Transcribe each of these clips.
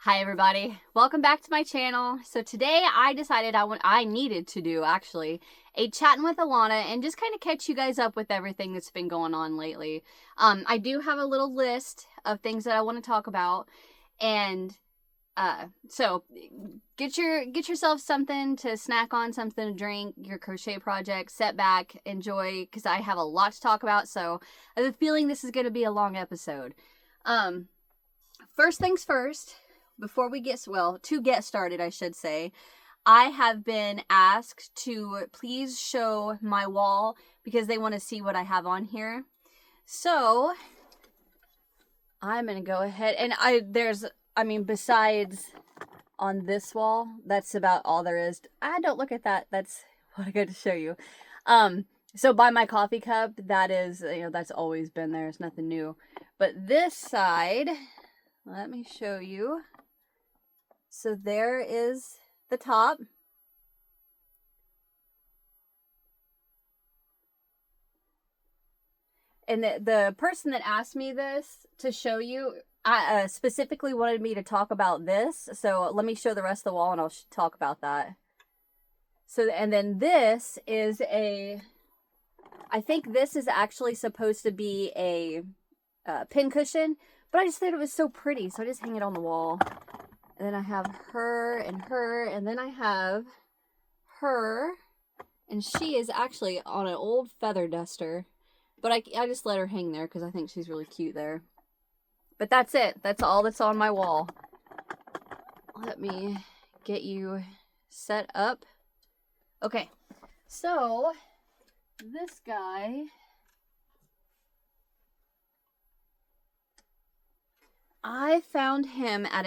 Hi everybody, welcome back to my channel. So today I decided I needed to do actually a Chattin' with Alana and just kind of catch you guys up with everything that's been going on lately. I do have a little list of things that I want to talk about, and so get yourself something to snack on, something to drink, your crochet project, sit back, enjoy, because I have a lot to talk about. So I have a feeling this is going to be a long episode. First things first. Before we get started, I should say, I have been asked to please show my wall because they want to see what I have on here. So I'm going to go ahead and besides on this wall, that's about all there is. Don't look at that. That's what I got to show you. So by my coffee cup, that is, that's always been there. It's nothing new. But this side, let me show you. So there is the top. And the person that asked me this to show you specifically wanted me to talk about this. So let me show the rest of the wall and I'll talk about that. So, and then this is I think this is actually supposed to be a pin cushion, but I just thought it was so pretty. So I just hang it on the wall. And then I have her, and then I have her, and she is actually on an old feather duster. But I just let her hang there because I think she's really cute there. But that's it. That's all that's on my wall. Let me get you set up. Okay, so this guy, I found him at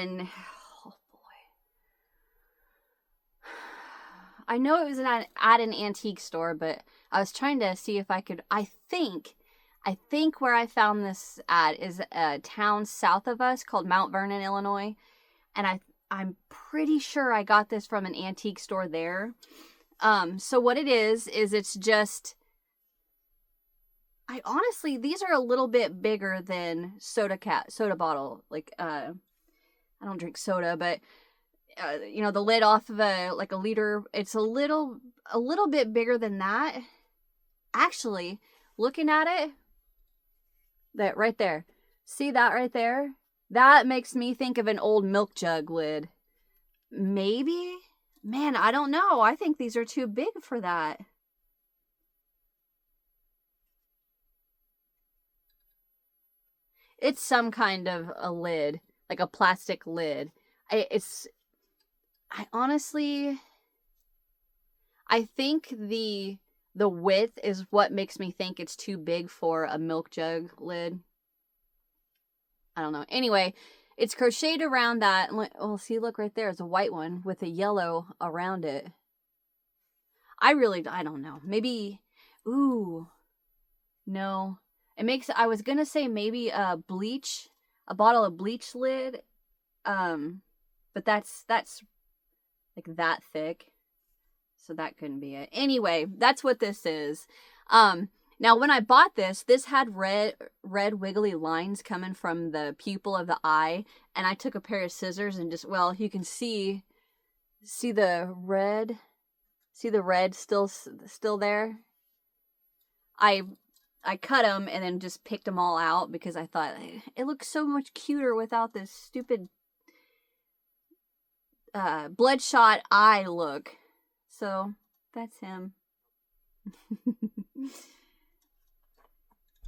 I know it was at an antique store, but I was trying to see if I could, I think where I found this at is a town south of us called Mount Vernon, Illinois. And I'm pretty sure I got this from an antique store there. So what it is it's just, honestly, these are a little bit bigger than soda bottle. Like, I don't drink soda, but the lid off of a liter, it's a little bit bigger than that. Actually, looking at it, that right there, see that right there? That makes me think of an old milk jug lid. Maybe? Man, I don't know. I think these are too big for that. It's some kind of a lid, like a plastic lid. I honestly, I think the width is what makes me think it's too big for a milk jug lid. I don't know. Anyway, it's crocheted around that. Oh, see, look right there. It's a white one with a yellow around it. I don't know. Maybe, ooh, no. I was going to say maybe a bottle of bleach lid. But that's like that thick. So that couldn't be it. Anyway, that's what this is. Now when I bought this had red wiggly lines coming from the pupil of the eye, and I took a pair of scissors and just, well, you can see the red still there. I cut them and then just picked them all out because I thought it looks so much cuter without this stupid bloodshot eye look. So that's him.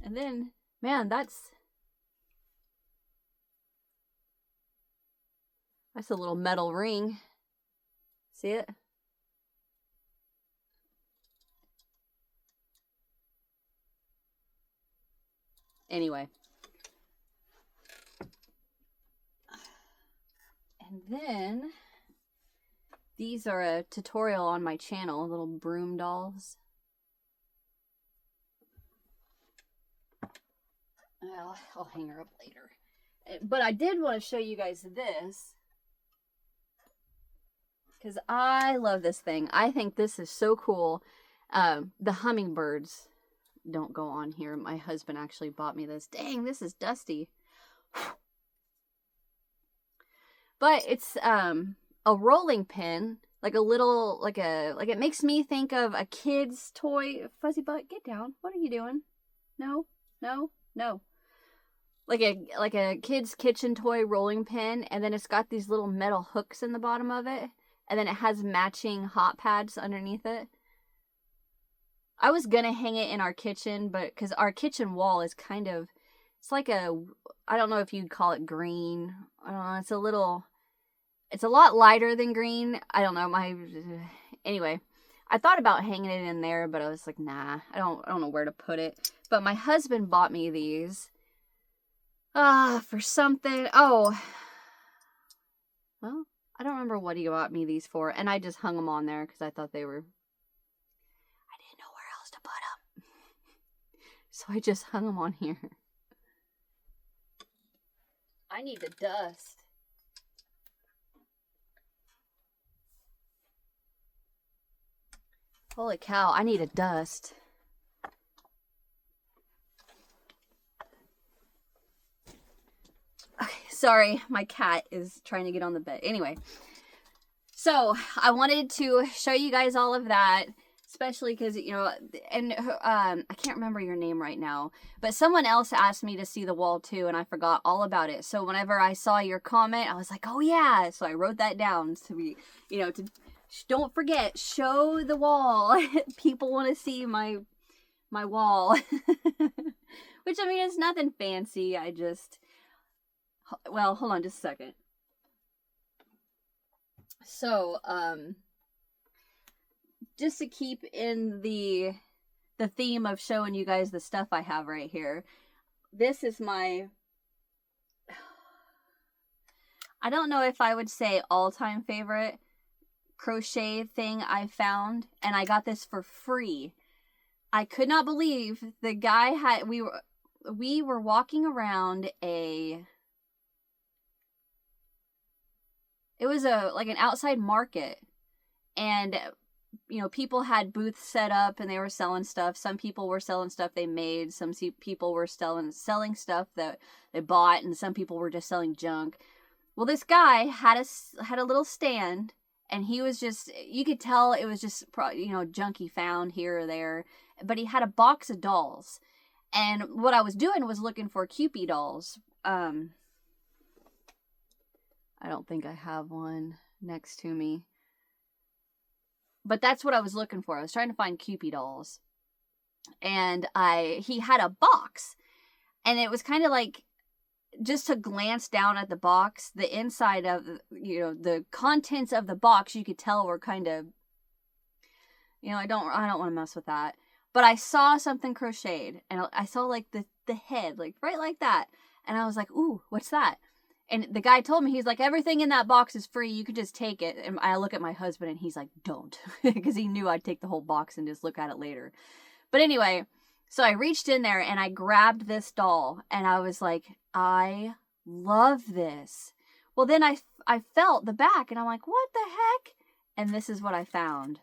And then, man, that's a little metal ring. See it? Anyway. And then these are a tutorial on my channel, little broom dolls. I'll hang her up later. But I did want to show you guys this, because I love this thing. I think this is so cool. The hummingbirds don't go on here. My husband actually bought me this. Dang, this is dusty. But it's a rolling pin, like a little, like it makes me think of a kid's toy. Fuzzy butt, get down. What are you doing? No, no, no. Like a kid's kitchen toy rolling pin, and then it's got these little metal hooks in the bottom of it, and then it has matching hot pads underneath it. I was gonna hang it in our kitchen, but because our kitchen wall is kind of, it's like a, I don't know if you'd call it green. I don't know. It's a lot lighter than green. I don't know. Anyway, I thought about hanging it in there, but I was like, nah, I don't know where to put it. But my husband bought me these. For something. Oh, well, I don't remember what he bought me these for, and I just hung them on there because I thought they were, I didn't know where else to put them. So I just hung them on here. I need to dust. Holy cow, I need a dust. Okay, sorry, my cat is trying to get on the bed. Anyway, so I wanted to show you guys all of that, especially because, you know, and I can't remember your name right now, but someone else asked me to see the wall too, and I forgot all about it. So whenever I saw your comment, I was like, oh yeah. So I wrote that down to be, you know, to don't forget, show the wall. People want to see my wall. Which, I mean, it's nothing fancy. I just, well, hold on just a second. So, just to keep in the theme of showing you guys the stuff I have right here, this is my, I don't know if I would say all-time favorite crochet thing I found, and I got this for free. I could not believe the guy had, we were walking around it was like an outside market, and you know, people had booths set up and they were selling stuff. Some people were selling stuff they made, some people were selling stuff that they bought, and some people were just selling junk. Well, this guy had a little stand, and he was just, you could tell it was just, you know, junk he found here or there. But he had a box of dolls. And what I was doing was looking for Cupid dolls. I don't think I have one next to me. But that's what I was looking for. I was trying to find Cupid dolls. And he had a box. And it was kind of like, just to glance down at the box, the inside of, you know, the contents of the box, you could tell were kind of, you know, I don't want to mess with that. But I saw something crocheted, and I saw like the head, like right like that. And I was like, ooh, what's that? And the guy told me, he's like, everything in that box is free. You could just take it. And I look at my husband, and he's like, don't. Because he knew I'd take the whole box and just look at it later. But anyway, so I reached in there and I grabbed this doll, and I was like, I love this. Well, then I felt the back, and I'm like, what the heck? And this is what I found.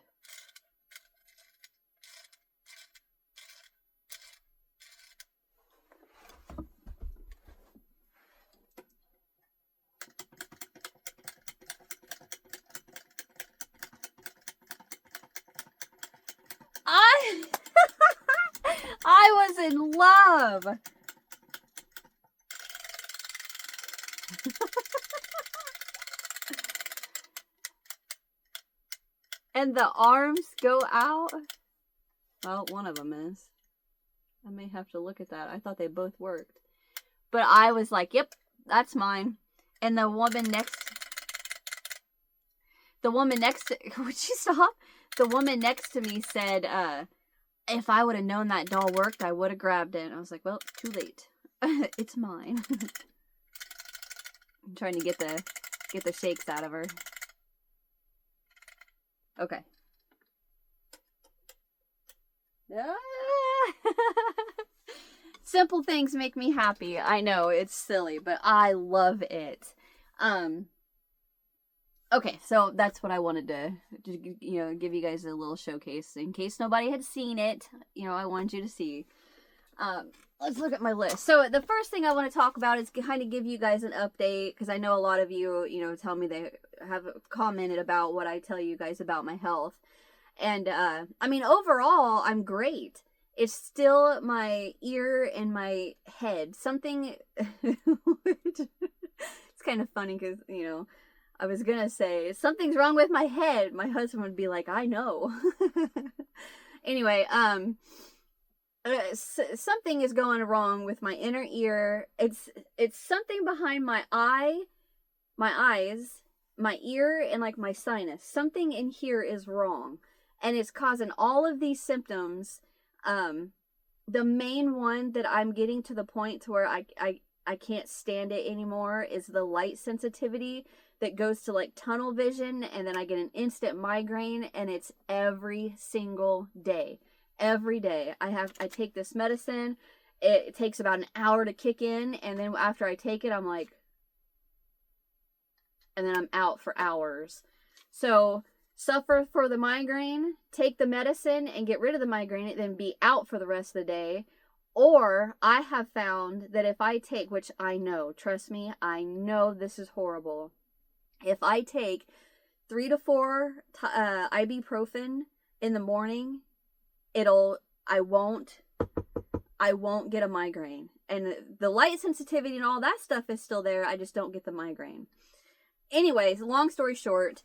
I was in love. And the arms go out. Well, one of them is. I may have to look at that. I thought they both worked. But I was like, yep, that's mine. And the woman next to, would you stop? The woman next to me said, if I would have known that doll worked, I would have grabbed it. And I was like, well, too late. It's mine. I'm trying to get the shakes out of her. Okay. Simple things make me happy. I know, it's silly, but I love it. Okay, so that's what I wanted to, you know, give you guys a little showcase in case nobody had seen it. You know, I wanted you to see. let's look at my list. So the first thing I want to talk about is kind of give you guys an update, because I know a lot of you, tell me they have commented about what I tell you guys about my health. And, I mean, overall, I'm great. It's still my ear and my head. Something, it's kind of funny because, I was gonna say, something's wrong with my head. My husband would be like, I know. Anyway, something is going wrong with my inner ear. It's something behind my eyes, my ear, and like my sinus. Something in here is wrong, and it's causing all of these symptoms. The main one that I'm getting to the point to where I can't stand it anymore is the light sensitivity that goes to like tunnel vision, and then I get an instant migraine, and it's every single day. Every day I take this medicine. It takes about an hour to kick in, and then after I take it, I'm like, and then I'm out for hours. So suffer for the migraine, take the medicine and get rid of the migraine, and then be out for the rest of the day. Or I have found that if I take, which I know, trust me, I know this is horrible. If I take 3 to 4 ibuprofen in the morning, I won't get a migraine. And the light sensitivity and all that stuff is still there. I just don't get the migraine. Anyways, long story short,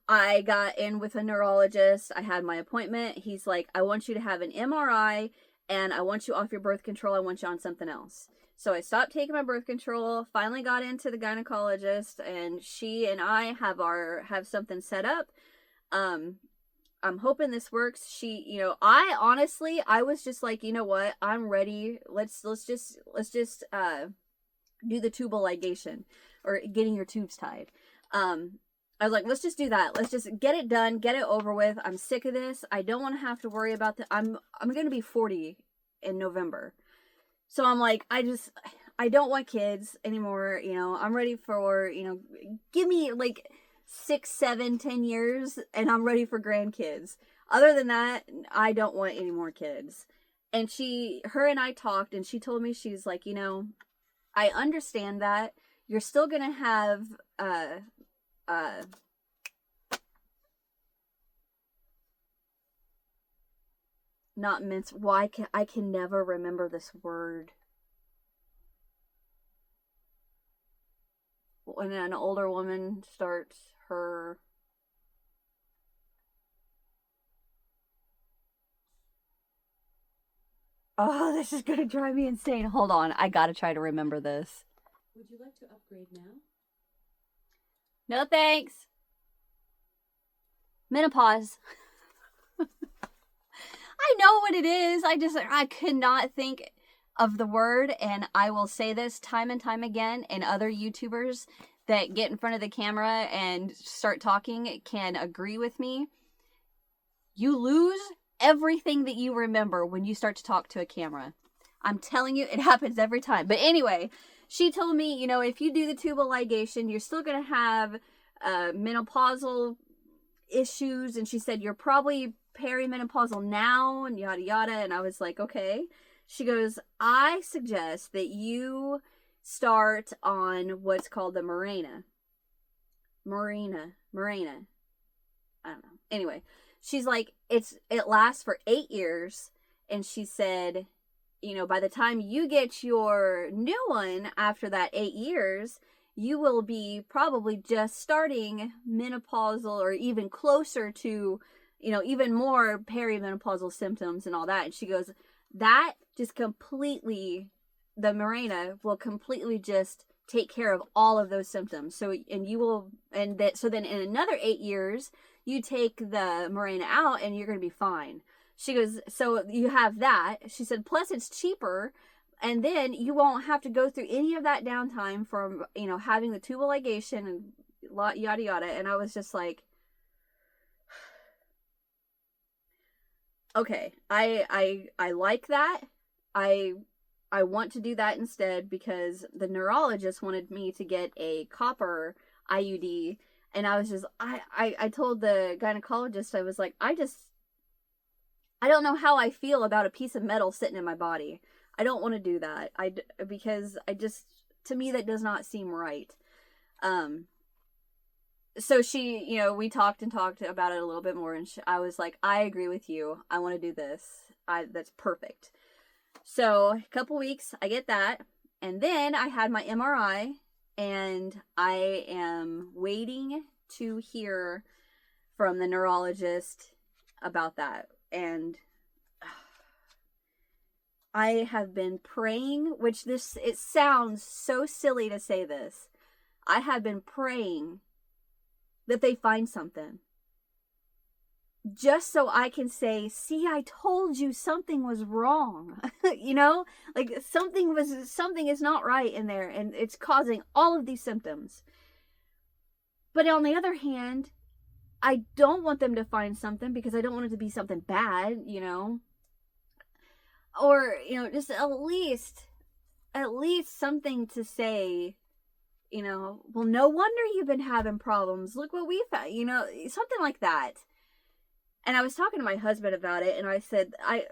I got in with a neurologist. I had my appointment. He's like, I want you to have an MRI, and I want you off your birth control. I want you on something else. So I stopped taking my birth control, finally got into the gynecologist, and she and I have something set up. I'm hoping this works. I was just like, you know what? I'm ready. Let's just do the tubal ligation, or getting your tubes tied. I was like, let's just do that. Let's just get it done, get it over with. I'm sick of this. I don't want to have to worry about I'm going to be 40 in November. So I'm like, I don't want kids anymore. I'm ready for, give me like 6, 7, 10 years and I'm ready for grandkids. Other than that, I don't want any more kids. And her and I talked, and she told me, she's like, I understand that you're still going to have, not mince. Why I can never remember this word. When an older woman starts her, oh, this is gonna drive me insane. Hold on, I gotta try to remember this. Would you like to upgrade now? No thanks. Menopause. I know what it is. I could not think of the word, and I will say this time and time again, and other YouTubers that get in front of the camera and start talking can agree with me. You lose everything that you remember when you start to talk to a camera. I'm telling you, it happens every time. But anyway, she told me, if you do the tubal ligation, you're still going to have menopausal issues. And she said, you're probably perimenopausal now, and yada yada. And I was like, okay. She goes, I suggest that you start on what's called the Mirena. I don't know. Anyway, she's like, it lasts for 8 years. And she said, by the time you get your new one after that 8 years, you will be probably just starting menopausal, or even closer to, even more perimenopausal symptoms and all that. And she goes, that just completely, the Mirena will completely just take care of all of those symptoms. So, so then in another 8 years, you take the Mirena out and you're going to be fine. She goes, so you have that. She said, plus it's cheaper, and then you won't have to go through any of that downtime from, having the tubal ligation and yada yada. And I was just like, okay, I like that. I want to do that instead, because the neurologist wanted me to get a copper IUD, and I was just, I told the gynecologist, I was like, I don't know how I feel about a piece of metal sitting in my body. I don't want to do that. Because I just, to me, that does not seem right. So she, we talked and talked about it a little bit more, and I was like, I agree with you. I want to do this. That's perfect. So a couple weeks, I get that, and then I had my MRI, and I am waiting to hear from the neurologist about that. And I have been praying, it sounds so silly to say this. I have been praying that they find something. Just so I can say, see, I told you something was wrong. Like something is not right in there, and it's causing all of these symptoms. But on the other hand, I don't want them to find something because I don't want it to be something bad, or, just at least something to say, well, no wonder you've been having problems. Look what we found, something like that. And I was talking to my husband about it, and I said, I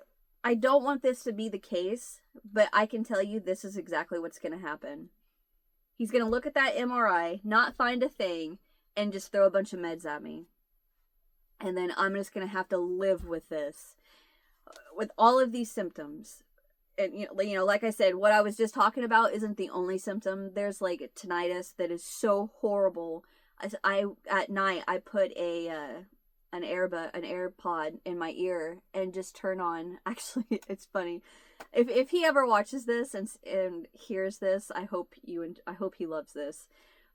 don't want this to be the case, but I can tell you this is exactly what's going to happen. He's going to look at that MRI, not find a thing, and just throw a bunch of meds at me. And then I'm just going to have to live with this, with all of these symptoms. And, like I said, what I was just talking about isn't the only symptom. There's like tinnitus that is so horrible. At night, I put an AirPod in my ear and just turn on. Actually, it's funny. If he ever watches this and hears this, I hope he loves this.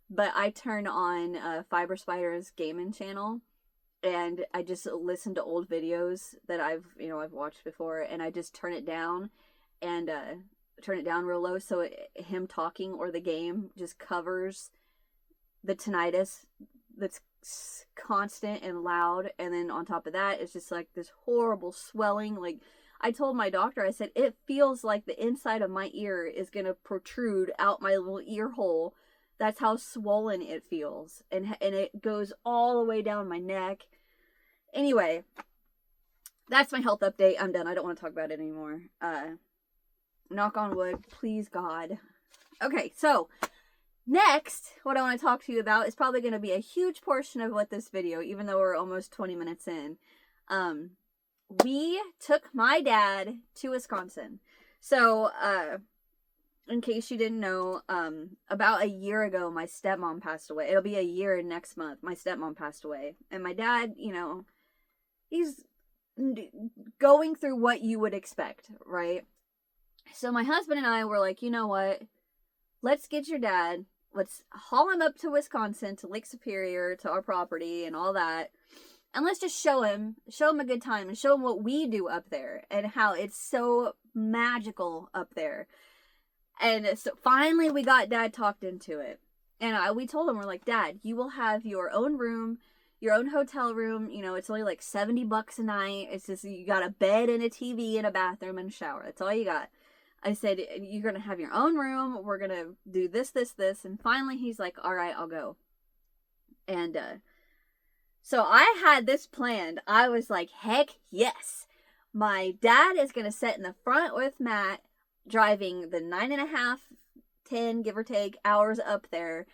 But I turn on Fiber Spider's gaming channel, and I just listen to old videos that I've watched before, and I just turn it down and turn it down real low, so him talking or the game just covers the tinnitus that's constant and loud. And then on top of that, it's just like this horrible swelling. Like, I told my doctor, I said, it feels like the inside of my ear is gonna protrude out my little ear hole. That's how swollen it feels, and it goes all the way down my neck. Anyway, that's my health update. I'm done. I don't want to talk about it anymore. Knock on wood, please God. Okay, so next, what I want to talk to you about is probably going to be a huge portion of what this video, even though we're almost 20 minutes in. We took my dad to Wisconsin. So, in case you didn't know, about a year ago, my stepmom passed away. It'll be a year next month. My stepmom passed away. And my dad, he's going through what you would expect, right? So my husband and I were like, you know what? Let's get your dad. Let's haul him up to Wisconsin, to Lake Superior, to our property and all that. And let's just show him a good time and show him what we do up there and how it's so magical up there. And so finally we got Dad talked into it. And we told him, we're like, Dad, you will have your own room, your own hotel room. It's only like $70 a night. It's just, you got a bed and a TV and a bathroom and a shower. That's all you got. I said, you're going to have your own room. We're going to do this, this, this. And finally he's like, all right, I'll go. And so I had this planned. I was like, heck yes. My dad is going to sit in the front with Matt, driving the 9.5, 10, give or take, hours up there.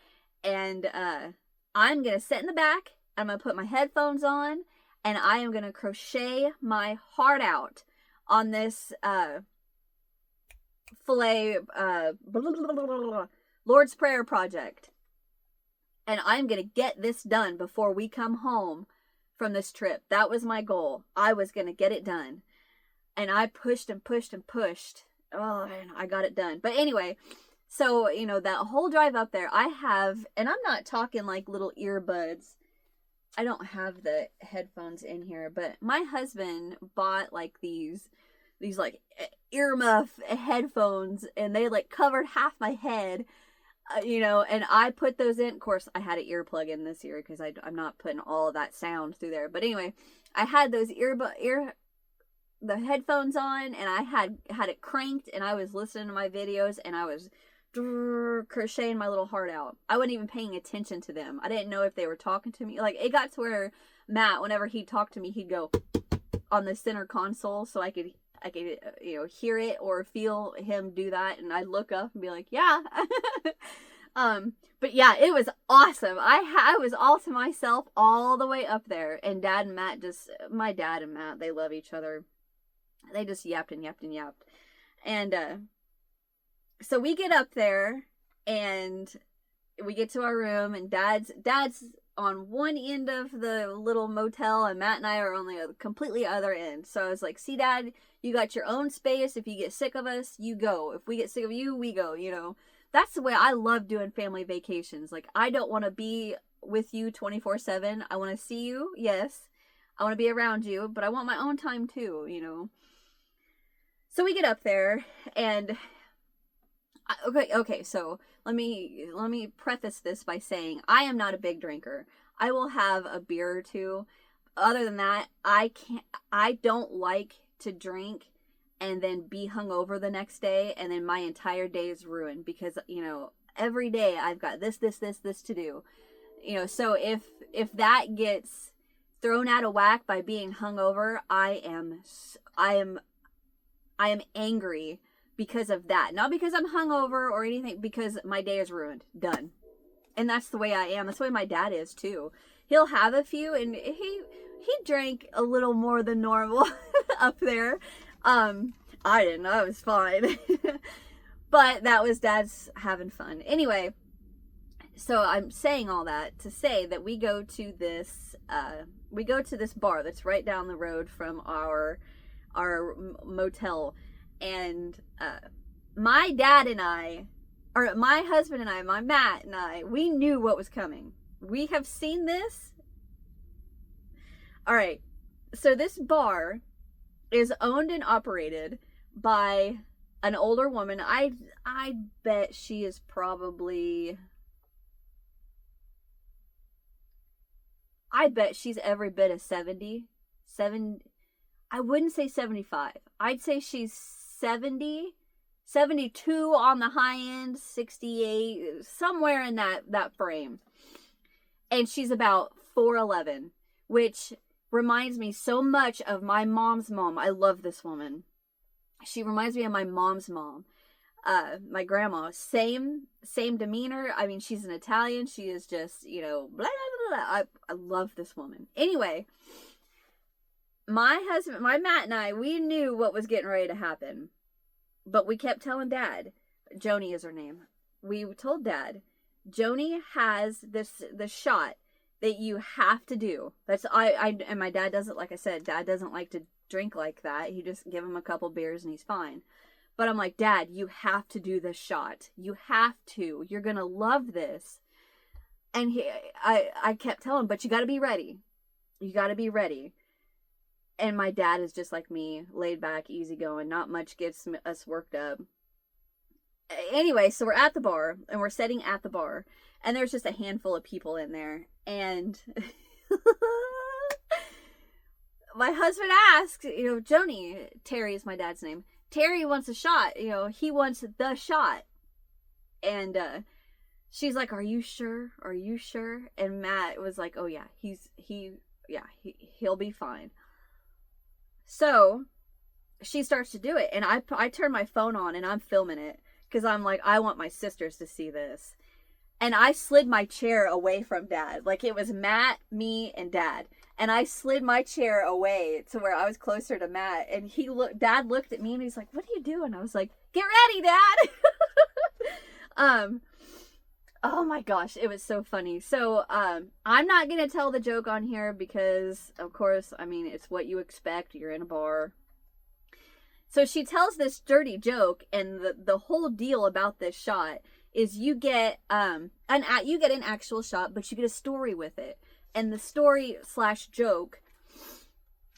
And I'm going to sit in the back. I'm going to put my headphones on. And I am going to crochet my heart out on this Lord's Prayer project. And I'm going to get this done before we come home from this trip. That was my goal. I was going to get it done. And I pushed and pushed and pushed. Oh, and I got it done. But anyway, so, that whole drive up there, I have, and I'm not talking like little earbuds. I don't have the headphones in here, but my husband bought like these like earmuff headphones, and they like covered half my head, and I put those in. Of course, I had an earplug in this ear because I'm not putting all of that sound through there. But anyway, I had those the headphones on, and I had it cranked, and I was listening to my videos, and I was crocheting my little heart out. I wasn't even paying attention to them. I didn't know if they were talking to me. Like, it got to where Matt, whenever he'd talk to me, he'd go on the center console so I could hear it or feel him do that, and I'd look up and be like, yeah. But yeah, it was awesome. I was all to myself all the way up there, and my dad and Matt, they love each other. They just yapped and yapped and yapped. And so we get up there and we get to our room, and dad's on one end of the little motel, and Matt and I are on the completely other end. So I was like, see, Dad, you got your own space. If you get sick of us, you go. If we get sick of you, we go, That's the way I love doing family vacations. Like, I don't want to be with you 24/7. I want to see you, yes. I want to be around you, but I want my own time too, So we get up there, and okay, so let me preface this by saying I am not a big drinker. I will have a beer or two. Other than that, I don't like to drink and then be hungover the next day, and then my entire day is ruined because, every day I've got this to do. So if that gets thrown out of whack by being hungover, I am angry because of that. Not because I'm hungover or anything, because my day is ruined. Done. And that's the way I am. That's the way my dad is too. He'll have a few, and he drank a little more than normal up there. I didn't. I was fine. But that was Dad's having fun. Anyway, so I'm saying all that to say that we go to this bar that's right down the road from our motel, and my dad and I, or my husband and I, my Matt and I, we knew what was coming. We have seen this. All right, so this bar is owned and operated by an older woman. I bet she is probably, I bet she's every bit of 70. I wouldn't say 75. I'd say she's 70, 72 on the high end, 68, somewhere in that frame. And she's about 4'11", which reminds me so much of my mom's mom. I love this woman. She reminds me of my mom's mom. My grandma, same demeanor. I mean, she's an Italian. She is just, blah, blah, blah. I love this woman. Anyway, my husband, my Matt and I, we knew what was getting ready to happen. But we kept telling Dad, Joni is her name. We told Dad, Joni has this shot that you have to do. That's and my dad doesn't, like I said, Dad doesn't like to drink like that. He just give him a couple beers and he's fine. But I'm like, Dad, you have to do this shot. You have to. You're gonna love this. And I kept telling him, but you got to be ready. You got to be ready. And my dad is just like me, laid back, easygoing. Not much gets us worked up. Anyway, so we're at the bar, and we're sitting at the bar, and there's just a handful of people in there. And my husband asks, Joni, Terry is my dad's name. Terry wants a shot. He wants the shot. And she's like, "Are you sure? Are you sure?" And Matt was like, "Oh yeah, he'll be fine." So she starts to do it, and I turn my phone on and I'm filming it because I'm like, I want my sisters to see this. And I slid my chair away from Dad. Like, it was Matt, me, and Dad. And I slid my chair away to where I was closer to Matt. And Dad looked at me and he's like, "What are you doing?" I was like, "Get ready, Dad." Oh my gosh, it was so funny. So, I'm not going to tell the joke on here because, of course, I mean, it's what you expect. You're in a bar. So she tells this dirty joke, and the whole deal about this shot is you get an actual shot, but you get a story with it. And the story / joke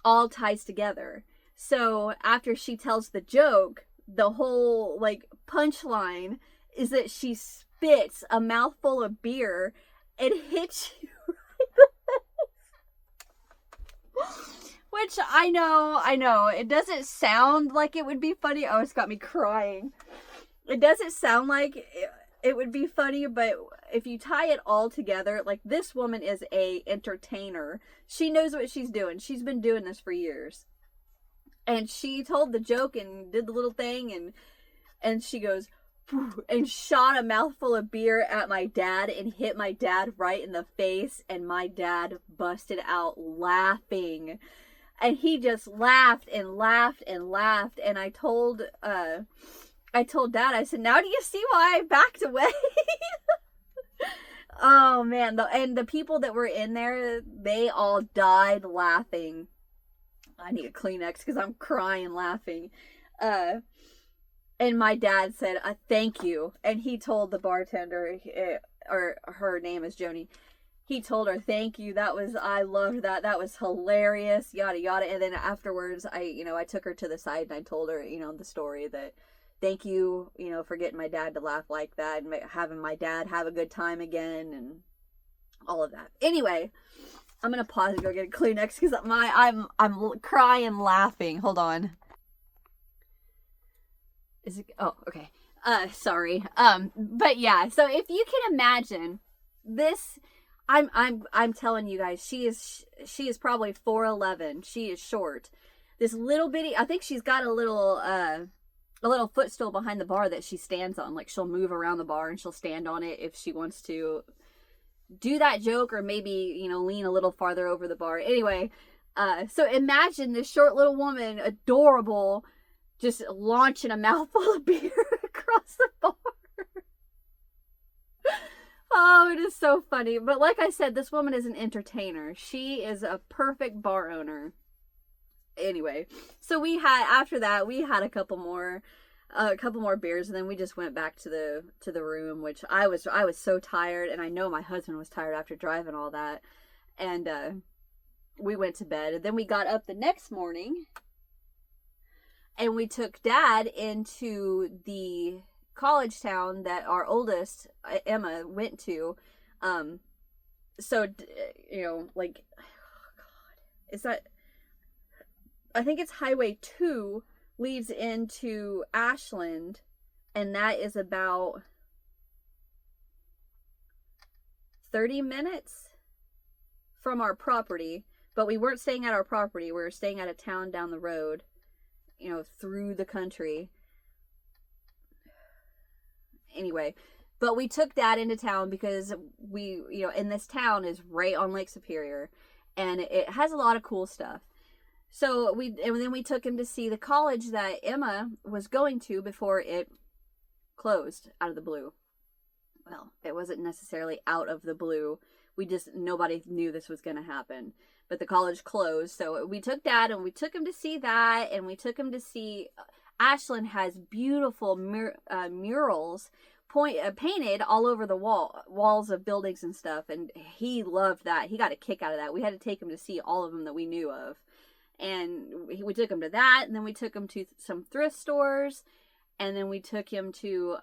all ties together. So after she tells the joke, the whole, punchline is that she spits a mouthful of beer and hits you right. Which I know. It doesn't sound like it would be funny. Oh, it's got me crying. It doesn't sound like it would be funny, but if you tie it all together, this woman is a entertainer. She knows what she's doing. She's been doing this for years. And she told the joke and did the little thing, and she goes, and shot a mouthful of beer at my dad and hit my dad right in the face, and my dad busted out laughing. And he just laughed and laughed and laughed. And I told Dad, I said, now do you see why I backed away? Oh man, and the people that were in there, they all died laughing. I need a Kleenex because I'm crying laughing. And my dad said, thank you. And he told the bartender, or her name is Joni. He told her, thank you. I loved that. That was hilarious, yada, yada. And then afterwards, I took her to the side and I told her, the story that thank you, for getting my dad to laugh like that and having my dad have a good time again and all of that. Anyway, I'm going to pause and go get a Kleenex because I'm crying laughing. Hold on. Is it? Oh, okay. Sorry. But yeah, so if you can imagine this, I'm telling you guys, she is probably 4'11". She is short. This little bitty, I think she's got a little footstool behind the bar that she stands on. Like she'll move around the bar and she'll stand on it if she wants to do that joke, or maybe, lean a little farther over the bar. Anyway, so imagine this short little woman, adorable, just launching a mouthful of beer across the bar. Oh, it is so funny. But like I said, this woman is an entertainer. She is a perfect bar owner. Anyway, so after that we had a couple more beers, and then we just went back to the room, which I was so tired, and I know my husband was tired after driving all that, and we went to bed. And then we got up the next morning and we took Dad into the college town that our oldest, Emma, went to. So, like, oh God, is that, I think it's Highway 2 leads into Ashland, and that is about 30 minutes from our property. But we weren't staying at our property. We were staying at a town down the road, through the country. Anyway, but we took Dad into town because we, in this town is right on Lake Superior, and it has a lot of cool stuff. So then we took him to see the college that Emma was going to before it closed out of the blue. Well, it wasn't necessarily out of the blue. Nobody knew this was going to happen. But the college closed. So we took Dad and we took him to see that. And we took him to see, Ashland has beautiful murals painted all over the walls of buildings and stuff. And he loved that. He got a kick out of that. We had to take him to see all of them that we knew of. And we took him to that, and then we took him to some thrift stores, and then we took him to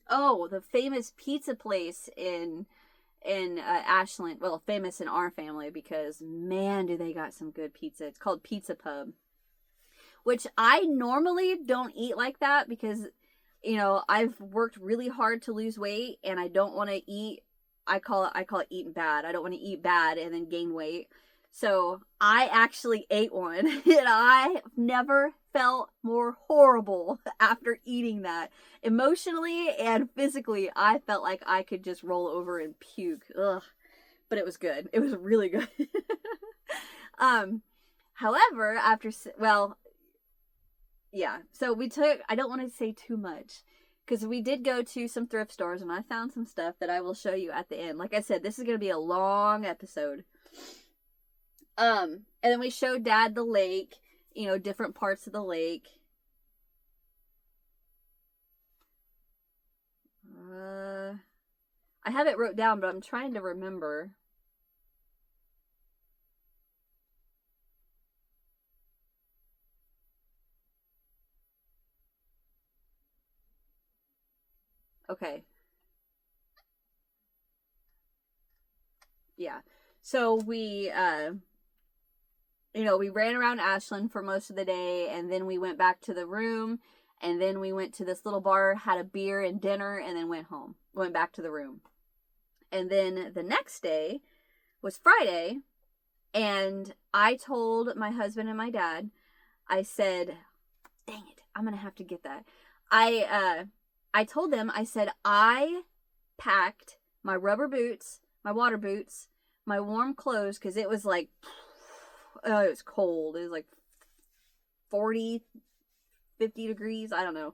the famous pizza place in Ashland. Well, famous in our family because man, do they got some good pizza. It's called Pizza Pub, which I normally don't eat like that because I've worked really hard to lose weight, and I don't want to eat. I call it eating bad. I don't want to eat bad and then gain weight. So I actually ate one, and I never felt more horrible after eating that. Emotionally and physically, I felt like I could just roll over and puke. Ugh. But it was good. It was really good. However, so I don't want to say too much, because we did go to some thrift stores, and I found some stuff that I will show you at the end. Like I said, this is going to be a long episode. And then we showed Dad the lake, different parts of the lake. I have it wrote down, but I'm trying to remember. Okay. Yeah. So we ran around Ashland for most of the day, and then we went back to the room, and then we went to this little bar, had a beer and dinner, and then went back to the room. And then the next day was Friday, And I told my husband and my dad, I said, dang it, I'm going to have to get that. I told them, I said, I packed my rubber boots, my water boots, my warm clothes, because it was like, it was cold. It was like 40, 50 degrees. I don't know.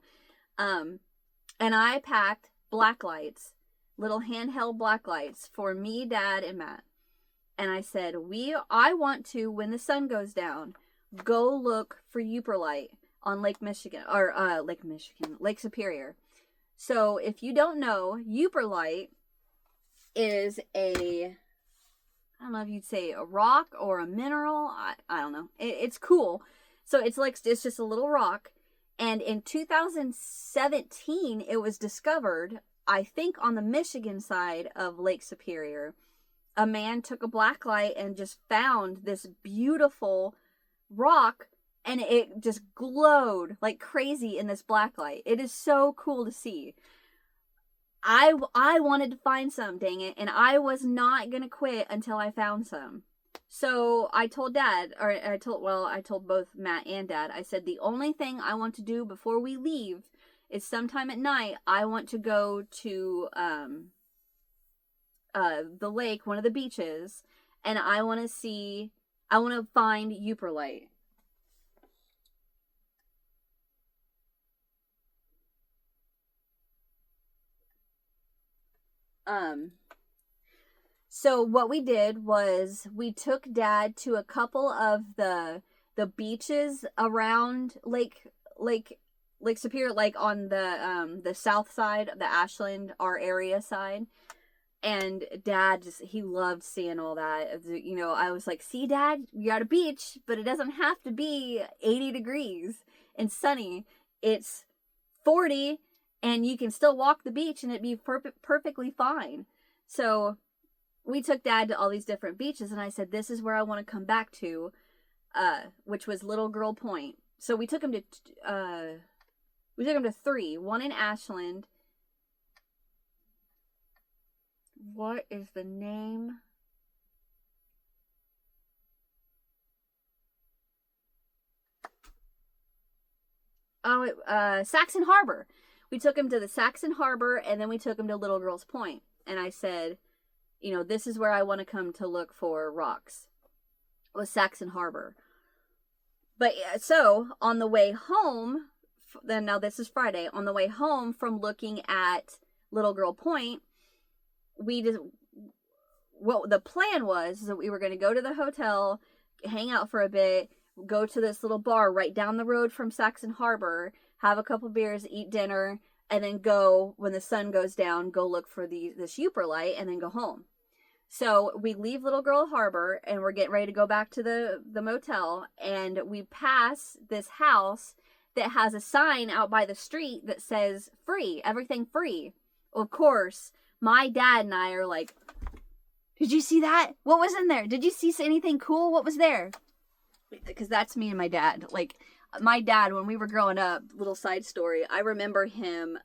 And I packed black lights, little handheld black lights for me, Dad, and Matt. And I said, I want to, when the sun goes down, go look for Uperite on Lake Michigan, or Lake Superior. So if you don't know, Uperite is I don't know if you'd say a rock or a mineral. I don't know. It's cool. So it's just a little rock. And in 2017, it was discovered, I think, on the Michigan side of Lake Superior. A man took a black light and just found this beautiful rock, and it just glowed like crazy in this black light. It is so cool to see. I wanted to find some, dang it, and I was not gonna quit until I found some. So I told Dad, or I told both Matt and Dad, I said, the only thing I want to do before we leave is sometime at night, I want to go to the lake, one of the beaches, and I want to find Uperite. So what we did was we took Dad to a couple of the beaches around Lake Superior, like on the south side of the Ashland, our area side. And Dad he loved seeing all that. You know, I was like, see, Dad, you're at a beach, but it doesn't have to be 80 degrees and sunny. It's 40, and you can still walk the beach, and it'd be perfectly fine. So we took Dad to all these different beaches, and I said, this is where I want to come back to, which was Little Girl Point. So we took him to 3, one in Ashland. What is the name? Oh, Saxon Harbor. We took him to the Saxon Harbor, and then we took him to Little Girls Point. And I said, you know, this is where I want to come to look for rocks. It was Saxon Harbor. But so on the way home, then now this is Friday, on the way home from looking at Little Girl Point, what the plan was is that we were going to go to the hotel, hang out for a bit, go to this little bar right down the road from Saxon Harbor, have a couple beers, eat dinner, and then go, when the sun goes down, go look for this Uperite, and then go home. So we leave Little Girl Harbor, and we're getting ready to go back to the motel, and we pass this house that has a sign out by the street that says free, everything free. Of course, my dad and I are like, did you see that? What was in there? Did you see anything cool? What was there? Because that's me and my dad. Like, my dad, when we were growing up, little side story, I remember him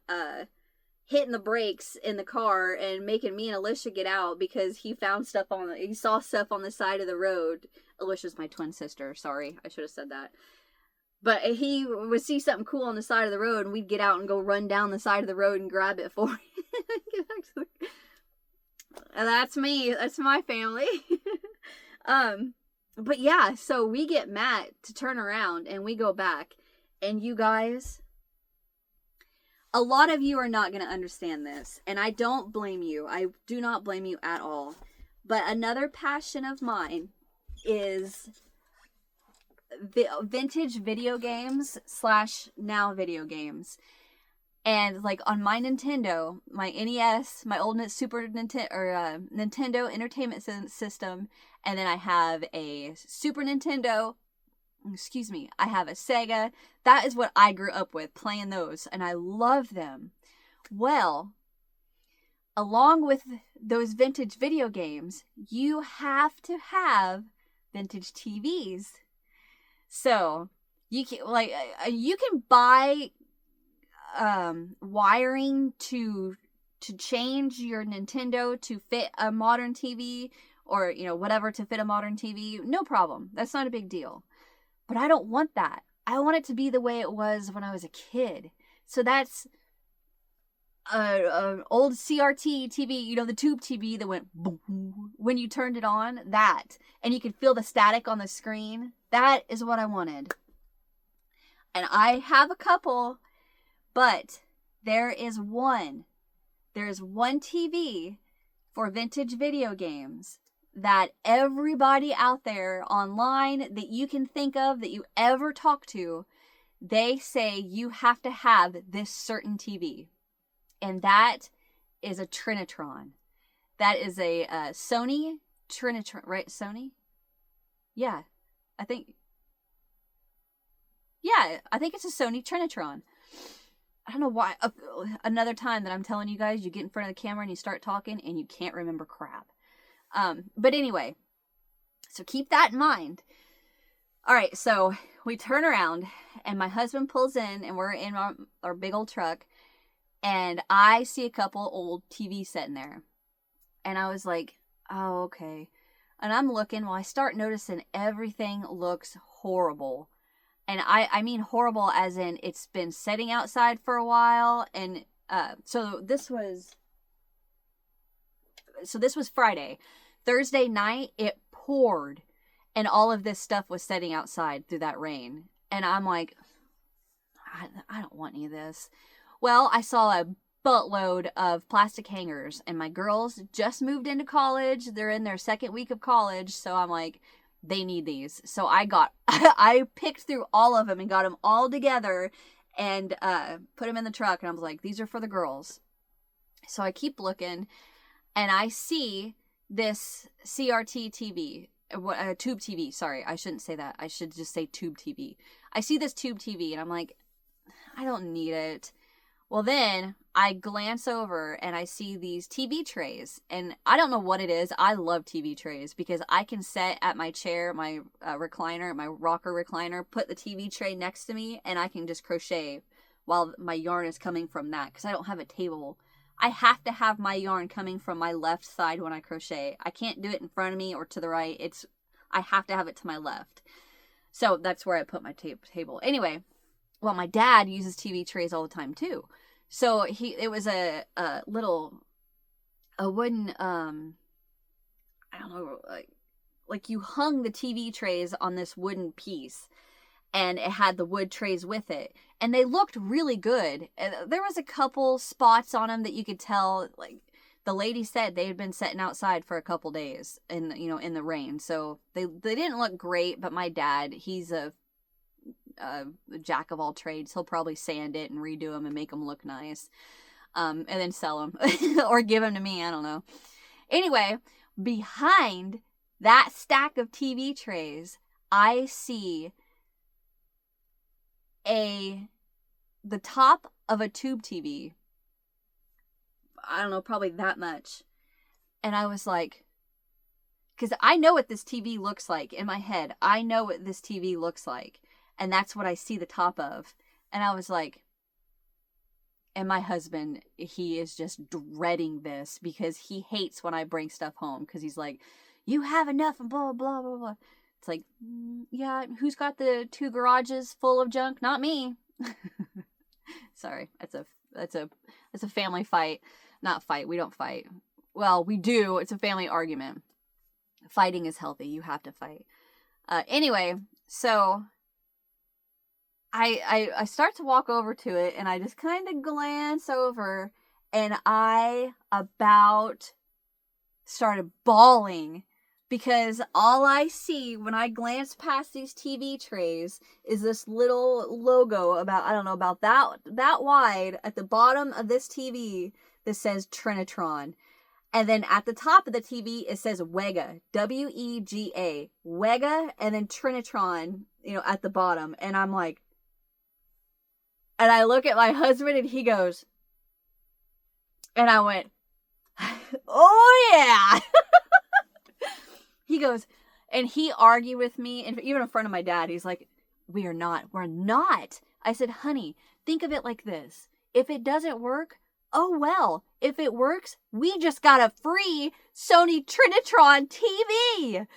hitting the brakes in the car and making me and Alicia get out because he saw stuff on the side of the road. Alicia's my twin sister. Sorry, I should have said that. But he would see something cool on the side of the road, and we'd get out and go run down the side of the road and grab it for him. And that's me. That's my family. But yeah, so we get Matt to turn around, and we go back. And you guys, a lot of you are not going to understand this, and I don't blame you. I do not blame you at all. But another passion of mine is vintage video games / now video games. And like on my Nintendo, my NES, my old Super Nintendo or Nintendo Entertainment System, and then I have a Super Nintendo. Excuse me, I have a Sega. That is what I grew up with, playing those, and I love them. Well, along with those vintage video games, you have to have vintage TVs. So you can buy wiring to change your Nintendo to fit a modern TV, or, whatever to fit a modern TV, no problem. That's not a big deal. But I don't want that. I want it to be the way it was when I was a kid. So that's an old CRT TV, the tube TV that went boom when you turned it on, that. And you could feel the static on the screen. That is what I wanted. And I have a couple, but there is one TV for vintage video games that everybody out there online that you can think of, that you ever talk to, they say you have to have this certain TV. And that is a Trinitron. That is a Sony Trinitron, right? Sony? Yeah, I think it's a Sony Trinitron. I don't know why. Another time that I'm telling you guys, you get in front of the camera and you start talking and you can't remember crap. But anyway, so keep that in mind. All right, so we turn around and my husband pulls in and we're in our big old truck, and I see a couple old TVs sitting there. And I was like, oh, okay. And I'm looking, I start noticing everything looks horrible. And I mean horrible as in it's been sitting outside for a while. And so this was Friday. Thursday night, it poured. And all of this stuff was sitting outside through that rain. And I'm like, I don't want any of this. Well, I saw a buttload of plastic hangers. And my girls just moved into college. They're in their second week of college. So I'm like, they need these. So I picked through all of them and got them all together and put them in the truck. And I was like, these are for the girls. So I keep looking and I see this CRT TV, tube TV. Sorry, I shouldn't say that. I should just say tube TV. I see this tube TV and I'm like, I don't need it. Well, then I glance over and I see these TV trays, and I don't know what it is. I love TV trays because I can sit at my chair, my recliner, my rocker recliner, put the TV tray next to me, and I can just crochet while my yarn is coming from that because I don't have a table. I have to have my yarn coming from my left side when I crochet. I can't do it in front of me or to the right. I have to have it to my left. So that's where I put my table. Anyway, well, my dad uses TV trays all the time too. So it was a wooden, I don't know, like you hung the TV trays on this wooden piece, and it had the wood trays with it, and they looked really good. There was a couple spots on them that you could tell, like the lady said they had been sitting outside for a couple days in the rain, so they didn't look great. But my dad, he's a jack of all trades. He'll probably sand it and redo them and make them look nice, and then sell them or give them to me. I don't know. Anyway, behind that stack of TV trays, I see the top of a tube TV. I don't know, probably that much. And I was like, because I know what this TV looks like in my head. I know what this TV looks like. And that's what I see the top of. And I was like, and my husband, he is just dreading this because he hates when I bring stuff home. Because he's like, you have enough and blah, blah, blah, blah. It's like, yeah, who's got the 2 garages full of junk? Not me. Sorry, that's a family fight. Not fight, we don't fight. Well, we do. It's a family argument. Fighting is healthy. You have to fight. Anyway, so I start to walk over to it, and I just kind of glance over, and I about started bawling because all I see when I glance past these TV trays is this little logo about that wide at the bottom of this TV that says Trinitron. And then at the top of the TV, it says Wega, W-E-G-A, Wega, and then Trinitron, at the bottom. And I'm like, and I look at my husband and he goes, and I went, oh yeah. He goes, and he argued with me, and even in front of my dad, he's like, we're not. I said, honey, think of it like this. If it doesn't work, oh well, if it works, we just got a free Sony Trinitron TV.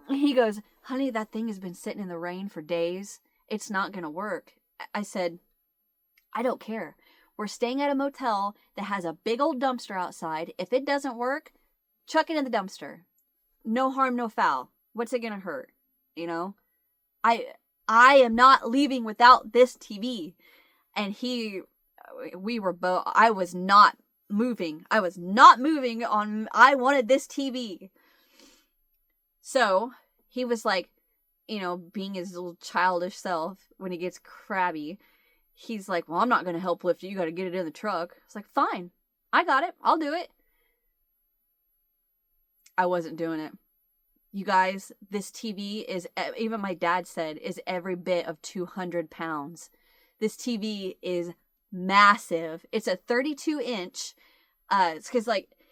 He goes, honey, that thing has been sitting in the rain for days. It's not going to work. I said, I don't care. We're staying at a motel that has a big old dumpster outside. If it doesn't work, chuck it in the dumpster. No harm, no foul. What's it going to hurt? You know? I am not leaving without this TV. And we were both, I was not moving. I wanted this TV. So he was like, being his little childish self when he gets crabby. He's like, well, I'm not going to help lift it. You got to get it in the truck. I was like, fine. I got it. I'll do it. I wasn't doing it. You guys, this TV is, even my dad said, is every bit of 200 pounds. This TV is massive. It's a 32-inch. It's because,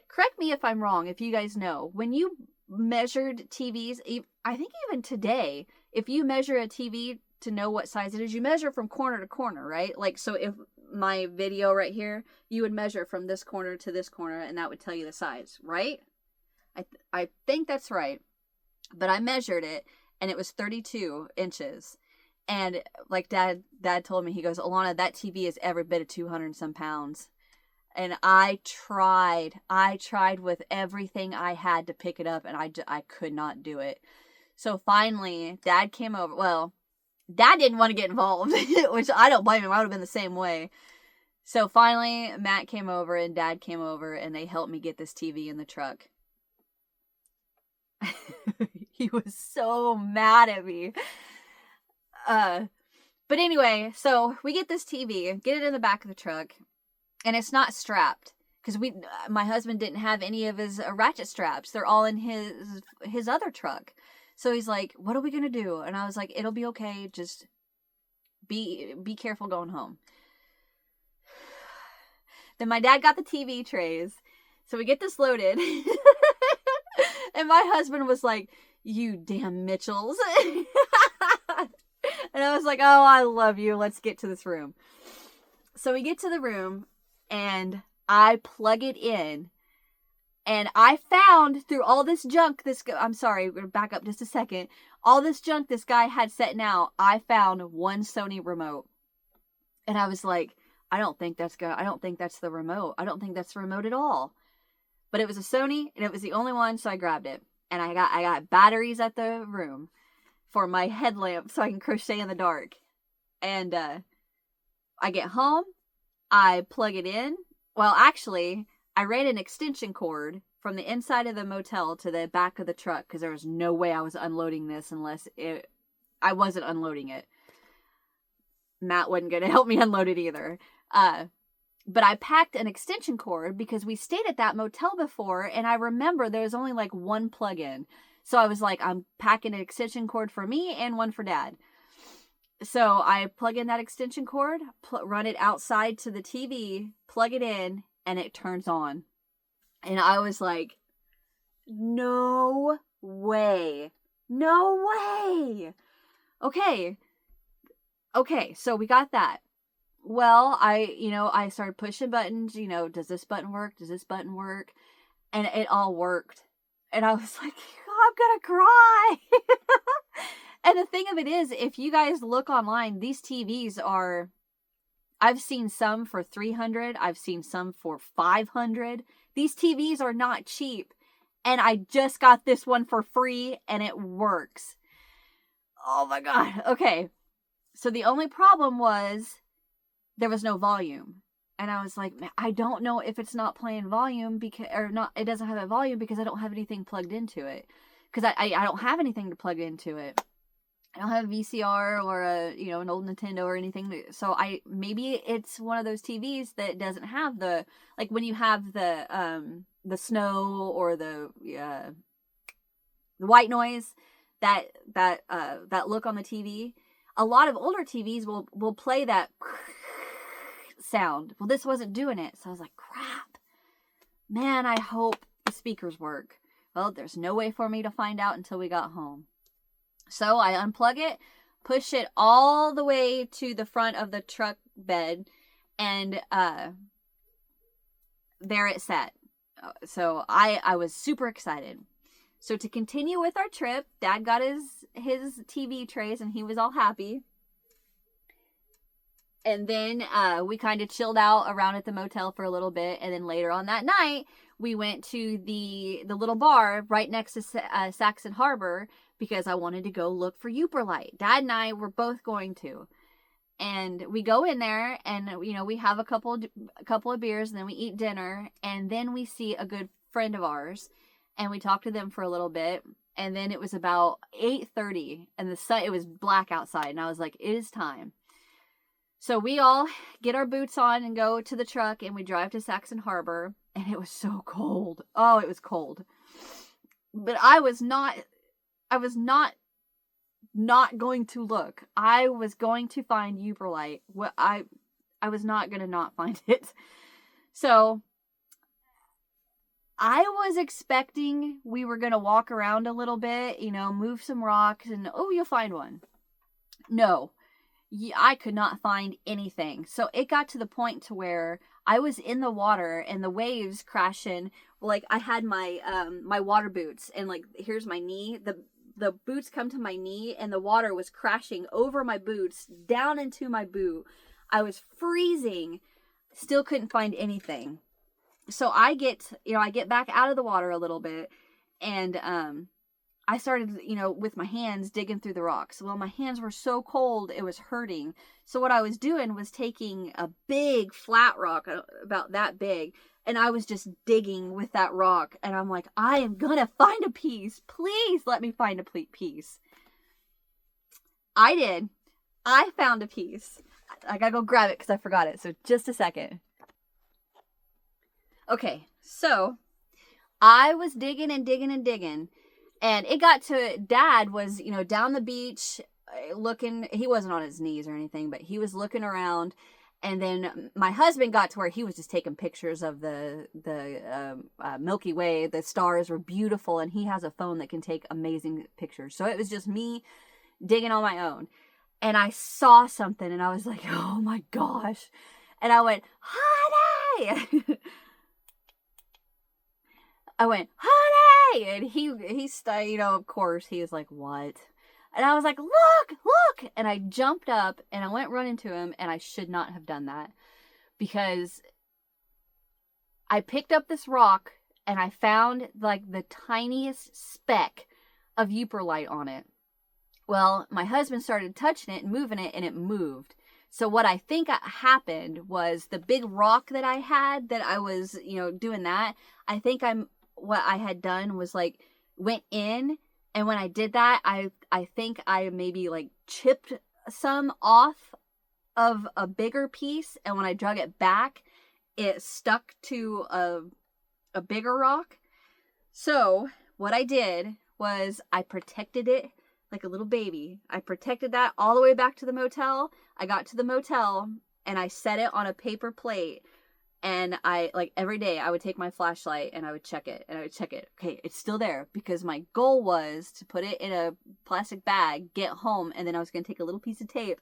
correct me if I'm wrong, if you guys know. When you measured TVs, I think even today, if you measure a TV to know what size it is, you measure from corner to corner, right? So if my video right here, you would measure from this corner to this corner, and that would tell you the size, right? I think that's right. But I measured it, and it was 32 inches. And like dad told me, he goes, Alana, that TV is every bit of 200 and some pounds. And I tried with everything I had to pick it up, and I could not do it. So finally, Dad came over. Well, Dad didn't want to get involved, which I don't blame him. I would have been the same way. So finally, Matt came over and Dad came over, and they helped me get this TV in the truck. He was so mad at me. But anyway, so we get this TV, get it in the back of the truck. And it's not strapped because my husband didn't have any of his ratchet straps. They're all in his other truck. So he's like, what are we going to do? And I was like, it'll be okay. Just be careful going home. Then my dad got the TV trays. So we get this loaded. And my husband was like, you damn Mitchells. And I was like, oh, I love you. Let's get to this room. So we get to the room. And I plug it in, and I found through all this junk, I'm sorry, we're back up just a second. All this junk this guy had setting out, I found one Sony remote. And I was like, I don't think that's the remote. I don't think that's the remote at all. But it was a Sony, and it was the only one, so I grabbed it. And I got batteries at the room for my headlamp so I can crochet in the dark. And I get home. I plug it in. Well, actually, I ran an extension cord from the inside of the motel to the back of the truck because there was no way I was unloading this unless I wasn't unloading it. Matt wasn't going to help me unload it either. But I packed an extension cord because we stayed at that motel before, and I remember there was only one plug-in. So I was like, I'm packing an extension cord for me and one for Dad. So I plug in that extension cord, run it outside to the TV, plug it in, and it turns on. And I was like, no way. No way. Okay, so we got that. Well, I started pushing buttons, does this button work? Does this button work? And it all worked. And I was like, I'm gonna cry. And the thing of it is, if you guys look online, these TVs are, I've seen some for $300. I've seen some for $500. These TVs are not cheap. And I just got this one for free, and it works. Oh my God. Okay. So the only problem was there was no volume. And I was like, man, I don't know if it's not playing volume it doesn't have a volume because I don't have anything plugged into it. Because I don't have anything to plug into it. I don't have a VCR or an old Nintendo or anything. So maybe it's one of those TVs that doesn't have when you have the snow or the white noise, that look on the TV. A lot of older TVs will play that sound. Well, this wasn't doing it. So I was like, crap. Man, I hope the speakers work. Well, there's no way for me to find out until we got home. So I unplug it, push it all the way to the front of the truck bed, and there it sat. So I was super excited. So to continue with our trip, Dad got his TV trays and he was all happy. And then we kind of chilled out around at the motel for a little bit. And then later on that night, we went to the little bar right next to Saxon Harbor because I wanted to go look for Uperite. Dad and I were both going to. And we go in there and, you know, we have a couple of beers and then we eat dinner. And then we see a good friend of ours and we talk to them for a little bit. And then it was about 8:30 and it was black outside. And I was like, it is time. So we all get our boots on and go to the truck and we drive to Saxon Harbor. And it was so cold. Oh, it was cold. But I was not going to look. I was going to find Uperite. I was not going to not find it. So I was expecting we were going to walk around a little bit, you know, move some rocks and, oh, you'll find one. No, I could not find anything. So it got to the point to where I was in the water and the waves crashing. Like I had my my water boots and like here's my knee. The boots come to my knee and the water was crashing over my boots down into my boot. I was freezing. Still couldn't find anything. So I get back out of the water a little bit and I started, you know, with my hands digging through the rocks. Well, my hands were so cold, it was hurting. So what I was doing was taking a big flat rock, about that big, and I was just digging with that rock. And I'm like, I am going to find a piece. Please let me find a piece. I did. I found a piece. I got to go grab it because I forgot it. So just a second. Okay, so I was digging and digging and digging. And it got to, Dad was, you know, down the beach looking. He wasn't on his knees or anything, but he was looking around. And then my husband got to where he was just taking pictures of the Milky Way. The stars were beautiful, and he has a phone that can take amazing pictures. So it was just me digging on my own. And I saw something, and I was like, oh my gosh. And I went, honey! I went, honey! And he, you know, of course, he was like, what? And I was like, look! And I jumped up and I went running to him, and I should not have done that because I picked up this rock and I found like the tiniest speck of Uperite on it. Well, my husband started touching it and moving it, and it moved. So what I think happened was the big rock that I had that I was, you know, doing that. I think what I had done was like went in, and when I did that, I think I maybe like chipped some off of a bigger piece, and when I drug it back, it stuck to a bigger rock. So what I did was I protected it like a little baby. I protected that all the way back to the motel. I got to the motel and I set it on a paper plate. And I, like, every day I would take my flashlight and I would check it. And I would check it. Okay, it's still there. Because my goal was to put it in a plastic bag, get home, and then I was going to take a little piece of tape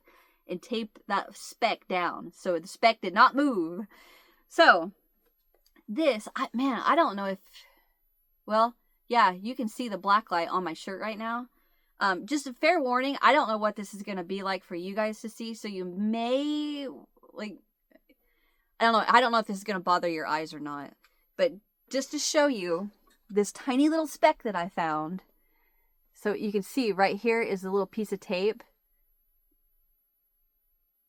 and tape that speck down. So the speck did not move. So, I don't know if... Well, yeah, you can see the black light on my shirt right now. Just a fair warning, I don't know what this is going to be like for you guys to see. So you may, like... I don't know if this is going to bother your eyes or not. But just to show you this tiny little speck that I found. So you can see right here is the little piece of tape.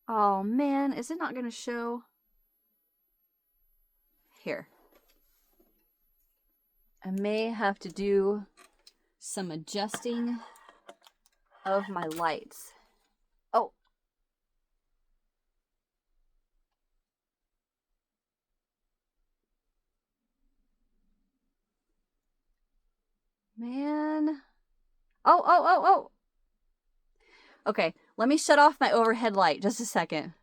Oh man, is it not going to show? Here. I may have to do some adjusting of my lights. Oh. Man. Oh. Okay, let me shut off my overhead light just a second.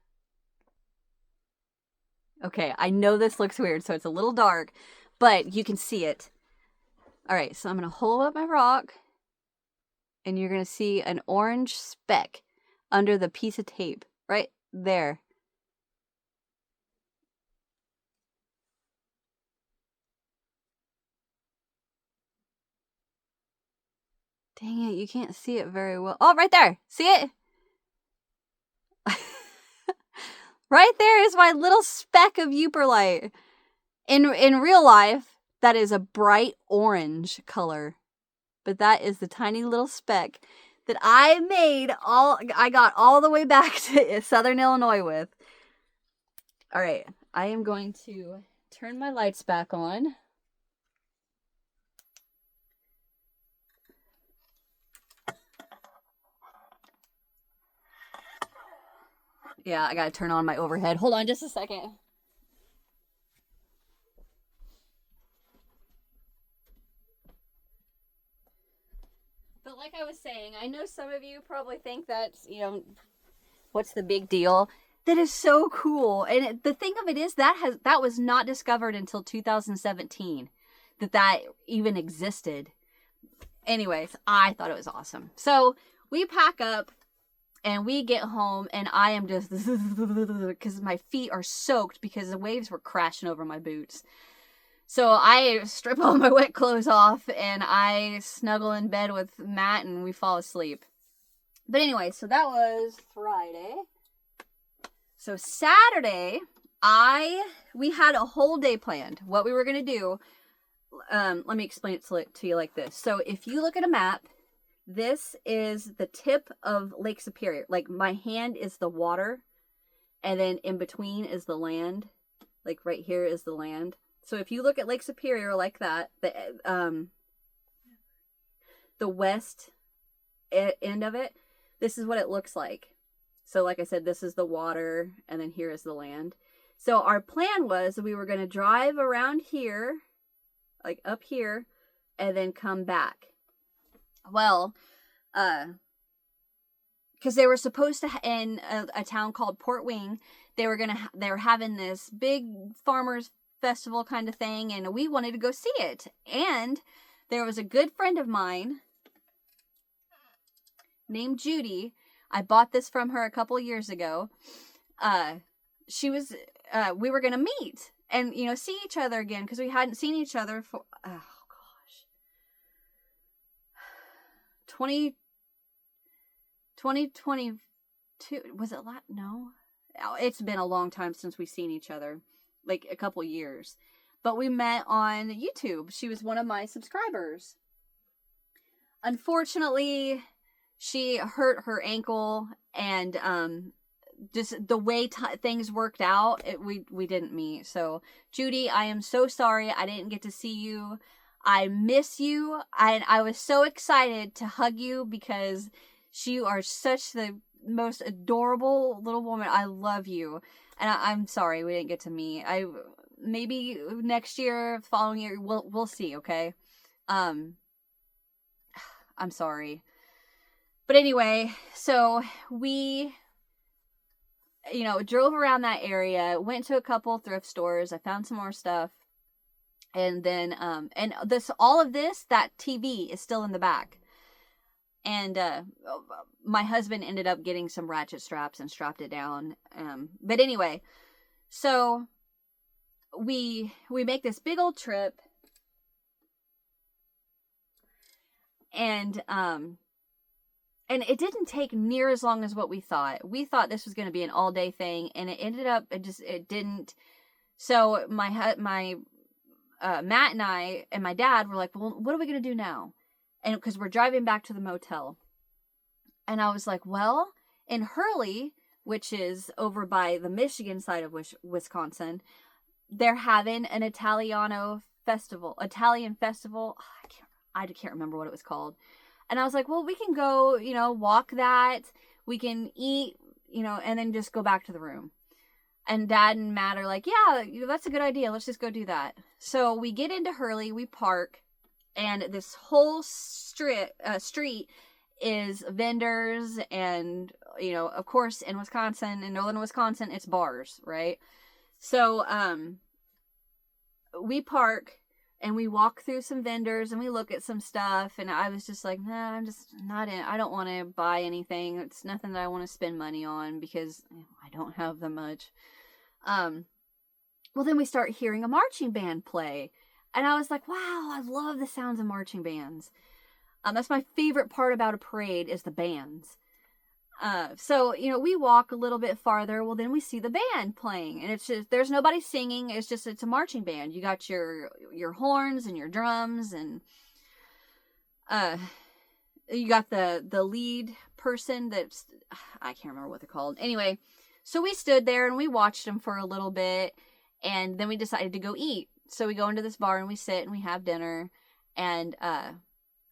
Okay, I know this looks weird, so it's a little dark, but you can see it. All right, so I'm going to hold up my rock, and you're going to see an orange speck under the piece of tape right there. Dang it, you can't see it very well. Oh, right there. See it? Right there is my little speck of Uperite. In real life, that is a bright orange color. But that is the tiny little speck that I got all the way back to Southern Illinois with. All right, I am going to turn my lights back on. Yeah, I gotta turn on my overhead. Hold on just a second. But like I was saying, I know some of you probably think that's, what's the big deal? That is so cool. And the thing of it is that was not discovered until 2017 that even existed. Anyways, I thought it was awesome. So we pack up and we get home and I am just because my feet are soaked because the waves were crashing over my boots. So I strip all my wet clothes off and I snuggle in bed with Matt and we fall asleep. But anyway, so that was Friday. So Saturday, we had a whole day planned. What we were going to do, let me explain it to you like this. So if you look at a map, this is the tip of Lake Superior. Like my hand is the water and then in between is the land. Like right here is the land. So if you look at Lake Superior like that, the west end of it, this is what it looks like. So like I said, this is the water and then here is the land. So our plan was we were going to drive around here, like up here, and then come back. Well, because they were supposed to, in a town called Port Wing, they were having this big farmers festival kind of thing, and we wanted to go see it. And there was a good friend of mine named Judy. I bought this from her a couple years ago. We were gonna meet and see each other again because we hadn't seen each other for 2022. Was it no? It's been a long time since we've seen each other, like a couple years. But we met on YouTube. She was one of my subscribers. Unfortunately, she hurt her ankle, and just the way things worked out, we didn't meet. So, Judy, I am so sorry I didn't get to see you. I miss you. I was so excited to hug you because you are such the most adorable little woman. I love you. And I'm sorry we didn't get to meet. Maybe next year, following year, we'll see, okay? I'm sorry. But anyway, so we drove around that area, went to a couple thrift stores. I found some more stuff. And then and that TV is still in the back. And my husband ended up getting some ratchet straps and strapped it down. But anyway, so we make this big old trip, and it didn't take near as long as what we thought. We thought this was going to be an all day thing, and it ended up it didn't. So my Matt and I and my dad were like, well, what are we going to do now? And because we're driving back to the motel. And I was like, well, in Hurley, which is over by the Michigan side of Wisconsin, they're having an Italian festival. I can't remember what it was called. And I was like, well, we can go, walk that. We can eat, and then just go back to the room. And Dad and Matt are like, yeah, that's a good idea. Let's just go do that. So we get into Hurley, we park, and this whole street is vendors, and of course in northern Wisconsin, it's bars, right? So we park and we walk through some vendors and we look at some stuff, and I was just like, nah, I'm just not in. I don't want to buy anything. It's nothing that I want to spend money on because I don't have that much. Well, then we start hearing a marching band play. And I was like, wow, I love the sounds of marching bands. That's my favorite part about a parade is the bands. So, we walk a little bit farther. Well, then we see the band playing, and it's just, there's nobody singing. It's a marching band. You got your horns and your drums, and you got the lead person that's, I can't remember what they're called. Anyway, so we stood there and we watched them for a little bit, and then we decided to go eat. So we go into this bar and we sit and we have dinner, and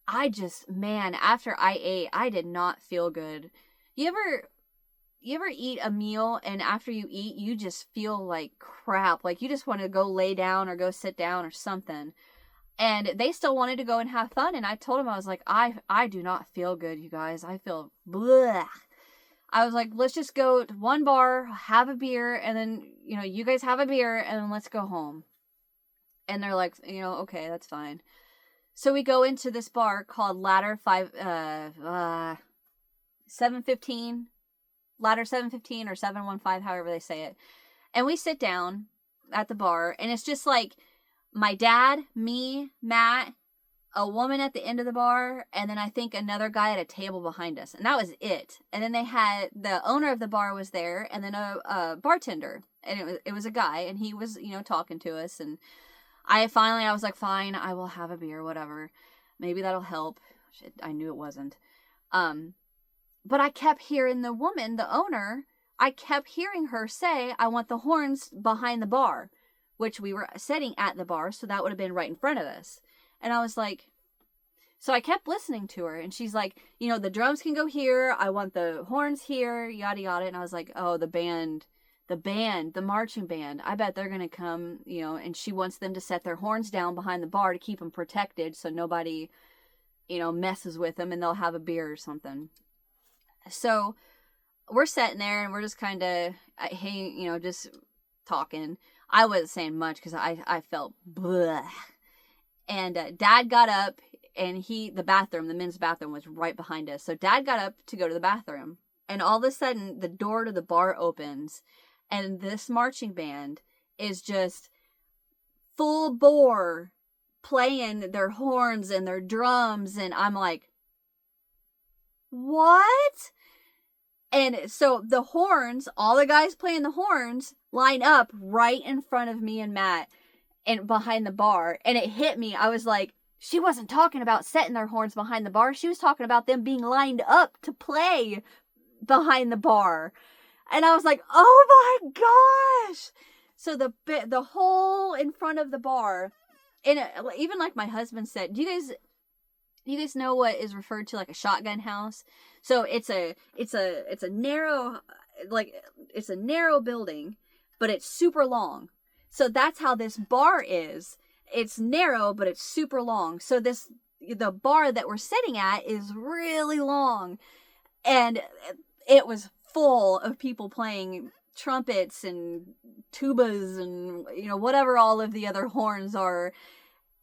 after I ate, I did not feel good. You ever eat a meal and after you eat, you just feel like crap, like you just want to go lay down or go sit down or something. And they still wanted to go and have fun, and I told them, I was like, I do not feel good, you guys. I feel bleh. I was like, let's just go to one bar, have a beer, and then, you guys have a beer, and then let's go home. And they're like, okay, that's fine. So we go into this bar called Ladder 715, Ladder 715 or 715, however they say it. And we sit down at the bar, and it's just like my dad, me, Matt, a woman at the end of the bar, and then I think another guy at a table behind us. And that was it. And then they had, the owner of the bar was there, and then a bartender. And it was a guy, and he was, talking to us. And I was like, fine, I will have a beer, whatever. Maybe that'll help. Shit, I knew it wasn't. But I kept hearing the woman, the owner, I kept hearing her say, I want the horns behind the bar, which we were sitting at the bar, so that would have been right in front of us. And I was like, so I kept listening to her, and she's like, the drums can go here, I want the horns here, yada yada. And I was like, oh, the marching band, I bet they're gonna come, and she wants them to set their horns down behind the bar to keep them protected so nobody, messes with them, and they'll have a beer or something. So we're sitting there, and we're just kind of, just talking. I wasn't saying much because I felt bleh. And Dad got up, and the men's bathroom was right behind us. So Dad got up to go to the bathroom, and all of a sudden the door to the bar opens, and this marching band is just full bore playing their horns and their drums, and I'm like, what? And so the horns, all the guys playing the horns, line up right in front of me and Matt and behind the bar. And it hit me. I was like, she wasn't talking about setting their horns behind the bar. She was talking about them being lined up to play behind the bar. And I was like, oh my gosh. So the hole in front of the bar, and even like my husband said, do you guys know what is referred to like a shotgun house? So it's a narrow, like, it's a narrow building, but it's super long. So that's how this bar is. It's narrow, but it's super long. So the bar that we're sitting at is really long, and it was full of people playing trumpets and tubas and whatever all of the other horns are.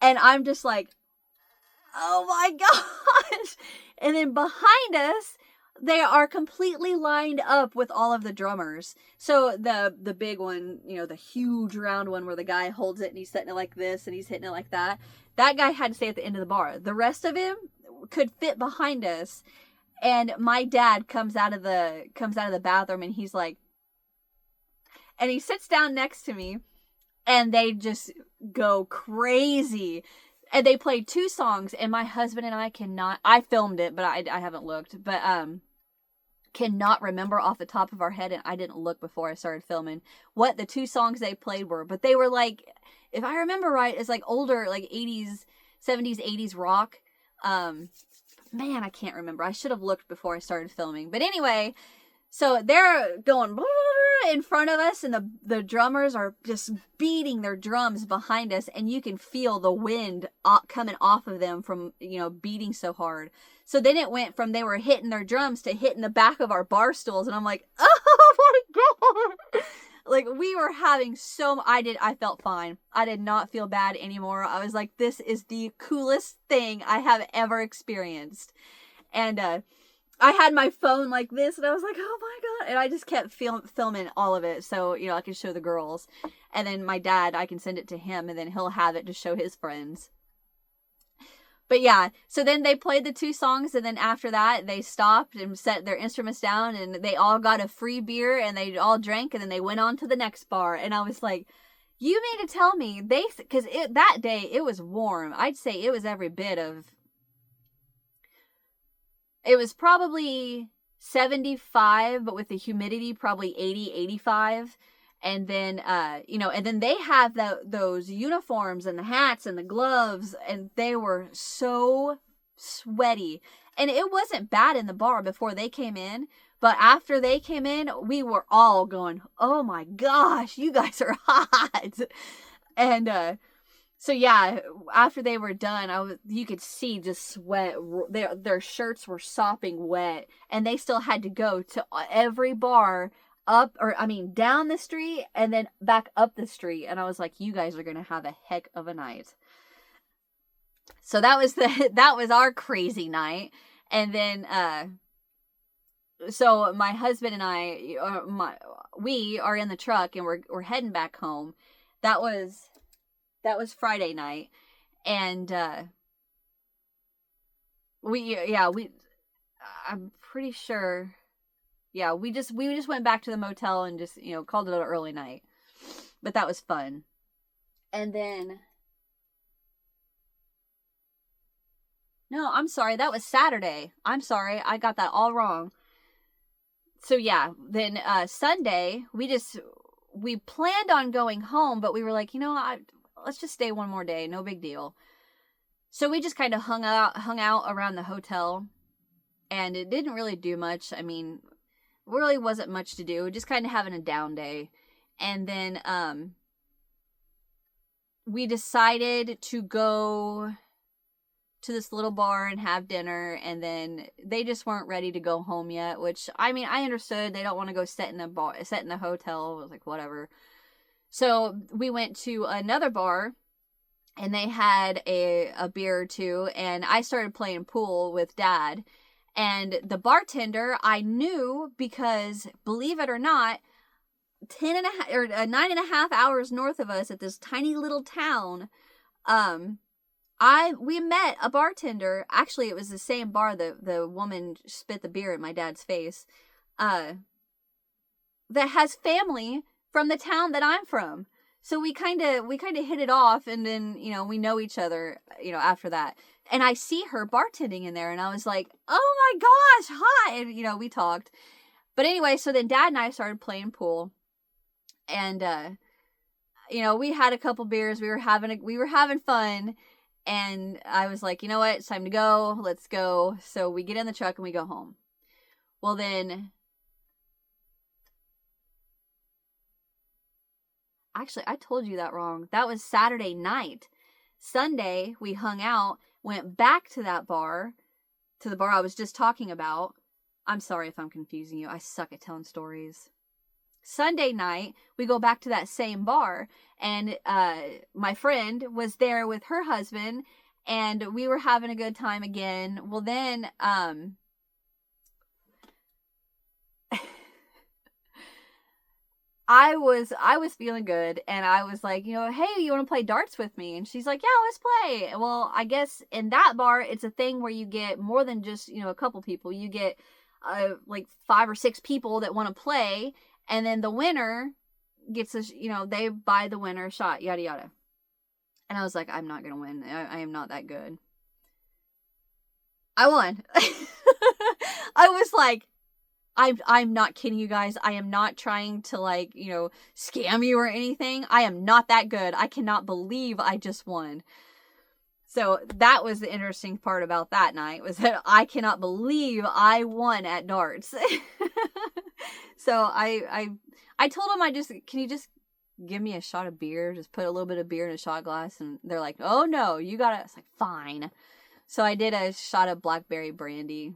And I'm just like, oh my gosh. And then behind us, they are completely lined up with all of the drummers. So the big one, the huge round one where the guy holds it and he's setting it like this and he's hitting it like that. That guy had to stay at the end of the bar. The rest of him could fit behind us. And my dad comes out of the bathroom, and he's like, and he sits down next to me, and they just go crazy. And they played 2 songs, and my husband and I filmed it, but I haven't looked, but cannot remember off the top of our head, and I didn't look before I started filming, what the 2 songs they played were. But they were like, if I remember right, it's like older, like 80s, 70s, 80s rock. Man, I can't remember. I should have looked before I started filming. But anyway, so they're going in front of us, and the drummers are just beating their drums behind us, and you can feel the wind coming off of them from beating so hard. So then it went from they were hitting their drums to hitting the back of our bar stools, and I'm like, oh my god. Like, we were having I felt fine. I did not feel bad anymore. I was like, this is the coolest thing I have ever experienced. And I had my phone like this, and I was like, oh my god. And I just kept filming all of it, so I could show the girls. And then my dad, I can send it to him, and then he'll have it to show his friends. But yeah, so then they played the 2 songs, and then after that, they stopped and set their instruments down, and they all got a free beer, and they all drank, and then they went on to the next bar. And I was like, you mean to tell me because that day it was warm. I'd say it was every bit of, it was probably 75, but with the humidity, probably 80, 85. And then, and then they have those uniforms and the hats and the gloves, and they were so sweaty. And it wasn't bad in the bar before they came in, but after they came in, we were all going, oh my gosh, you guys are hot. And, so yeah, after they were done, you could see just sweat. Their shirts were sopping wet, and they still had to go to every bar down the street and then back up the street. And I was like, you guys are gonna have a heck of a night. So that was our crazy night. And then so my husband and I, we are in the truck, and we're heading back home. That was Friday night, and I'm pretty sure, yeah, we just went back to the motel and just, called it an early night. But that was fun. And then, no, I'm sorry, that was Saturday. I'm sorry, I got that all wrong. So yeah, then Sunday, we planned on going home, but we were like, let's just stay one more day, no big deal. So we just kind of hung out around the hotel, and it didn't really do much. I mean, really wasn't much to do, just kind of having a down day. And then we decided to go to this little bar and have dinner, and then they just weren't ready to go home yet, which, I mean, I understood. They don't want to go sit in the hotel. I was like, whatever. So we went to another bar, and they had a beer or two, and I started playing pool with Dad. And the bartender I knew because, believe it or not, 9.5 hours north of us at this tiny little town, we met a bartender. Actually, it was the same bar the woman spit the beer in my dad's face, that has family from the town that I'm from. So we kind of hit it off, and then, we know each other, after that. And I see her bartending in there, and I was like, oh my gosh, hi. And, we talked. But anyway, so then Dad and I started playing pool. And, we had a couple beers. We were having fun. And I was like, you know what? It's time to go. Let's go. So we get in the truck and we go home. Well, then, actually, I told you that wrong. That was Saturday night. Sunday, we hung out, went back to that bar, to the bar I was just talking about. I'm sorry if I'm confusing you. I suck at telling stories. Sunday night, we go back to that same bar, and my friend was there with her husband, and we were having a good time again. Well, then, I was feeling good, and I was like, hey, you want to play darts with me? And she's like, yeah, let's play. Well, I guess in that bar, it's a thing where you get more than just, a couple people. You get like 5 or 6 people that want to play, and then the winner gets they buy the winner a shot, yada yada. And I was like, I'm not gonna win. I am not that good. I won. I was like, I'm not kidding you guys. I am not trying to scam you or anything. I am not that good. I cannot believe I just won. So that was the interesting part about that night, was that I cannot believe I won at darts. So I told them, can you just give me a shot of beer? Just put a little bit of beer in a shot glass. And they're like, oh no, you gotta. It's like, fine. So I did a shot of blackberry brandy,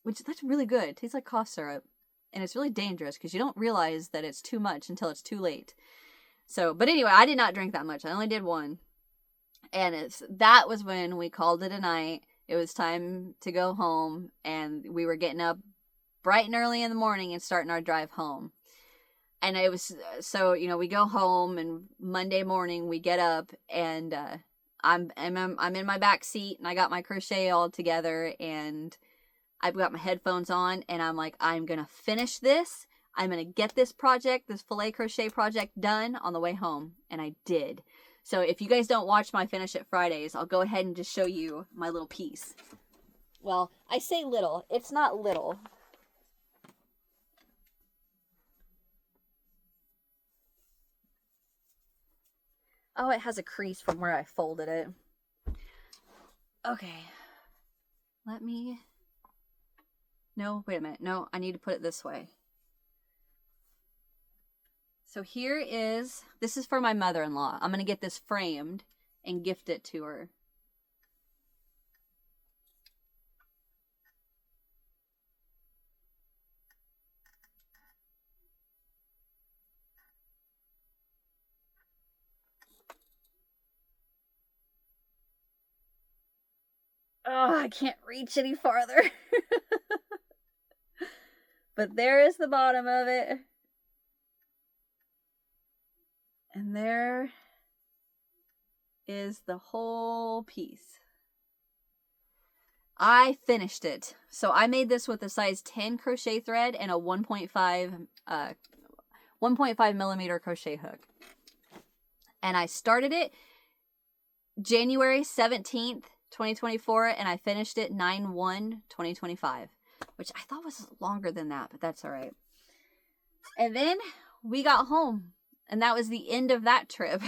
which that's really good. It tastes like cough syrup. And it's really dangerous because you don't realize that it's too much until it's too late. So, but anyway, I did not drink that much. I only did one. And that was when we called it a night. It was time to go home, and we were getting up bright and early in the morning and starting our drive home. And it was, so, we go home, and Monday morning we get up, and I'm in my back seat and I got my crochet all together and I've got my headphones on and I'm like, I'm gonna finish this. I'm gonna get this filet crochet project done on the way home. And I did. So if you guys don't watch my Finish It Fridays, I'll go ahead and just show you my little piece. Well, I say little. It's not little. Oh, it has a crease from where I folded it. Okay. Let me... No, wait a minute. No, I need to put it this way. So here is... This is for my mother-in-law. I'm going to get this framed and gift it to her. Oh, I can't reach any farther. But there is the bottom of it. And there is the whole piece. I finished it. So I made this with a size 10 crochet thread and a 1.5 millimeter crochet hook. And I started it January 17th, 2024, and I finished it 9/1/2025, which I thought was longer than that, but that's all right. And then we got home, and that was the end of that trip.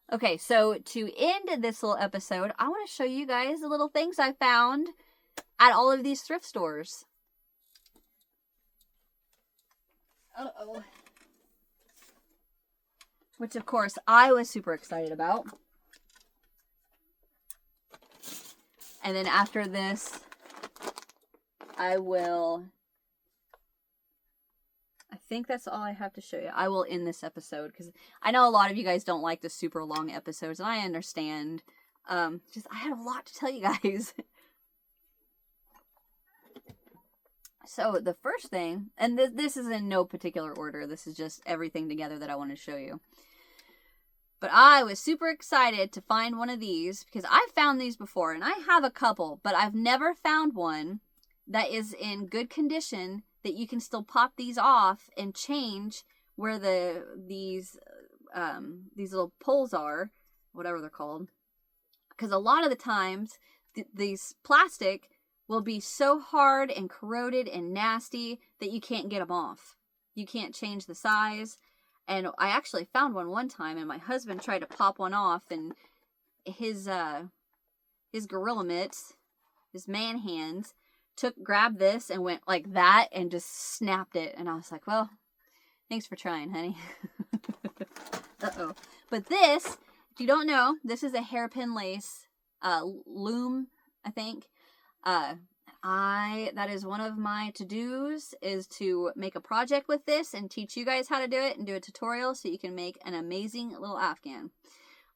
Okay, so to end this little episode, I want to show you guys the little things I found at all of these thrift stores. Uh-oh. Which, of course, I was super excited about. And then after this, I think that's all I have to show you. I will end this episode because I know a lot of you guys don't like the super long episodes, and I understand. I had a lot to tell you guys. So the first thing, and this is in no particular order. This is just everything together that I want to show you. But I was super excited to find one of these because I found these before, and I have a couple, but I've never found one that is in good condition that you can still pop these off and change where these little poles are, whatever they're called. Because a lot of the times these plastic will be so hard and corroded and nasty that you can't get them off. You can't change the size. And I actually found one time, and my husband tried to pop one off, and his gorilla mitts, his man hands, grabbed this and went like that and just snapped it. And I was like, well, thanks for trying, honey. Uh-oh. But this, if you don't know, this is a hairpin lace loom, I think. That is one of my to-dos, is to make a project with this and teach you guys how to do it and do a tutorial so you can make an amazing little Afghan.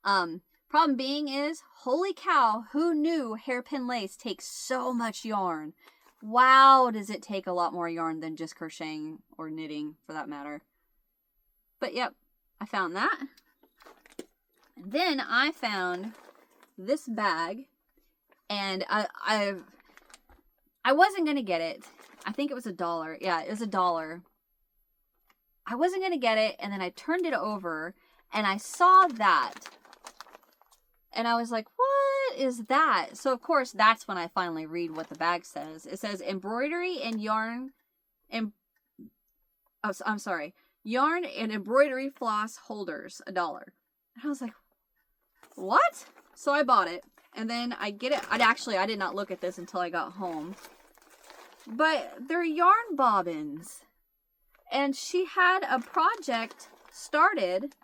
Problem being is, holy cow, who knew hairpin lace takes so much yarn? Wow, does it take a lot more yarn than just crocheting or knitting, for that matter. But yep, I found that. And then I found this bag, and I wasn't going to get it. I think it was $1. Yeah, it was $1. I wasn't going to get it, and then I turned it over, and I saw that. And I was like, what is that? So, of course, that's when I finally read what the bag says. It says embroidery and yarn. I'm sorry. Yarn and embroidery floss holders, $1. And I was like, what? So I bought it. And then I get it. I did not look at this until I got home. But they're yarn bobbins. And she had a project started,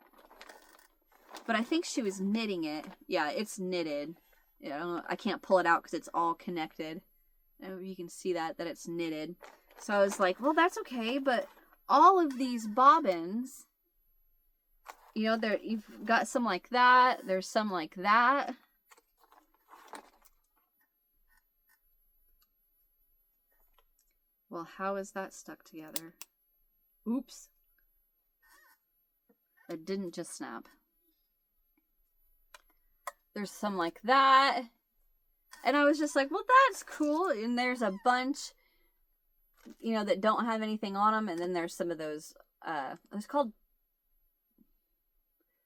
but I think she was knitting it. Yeah, it's knitted. Yeah, I can't pull it out because it's all connected. You can see that it's knitted. So I was like, well, that's okay. But all of these bobbins, you've got some like that. There's some like that. Well, how is that stuck together? Oops. It didn't just snap. There's some like that. And I was just like, well, that's cool. And there's a bunch, you know, that don't have anything on them. And then there's some of those, it's called,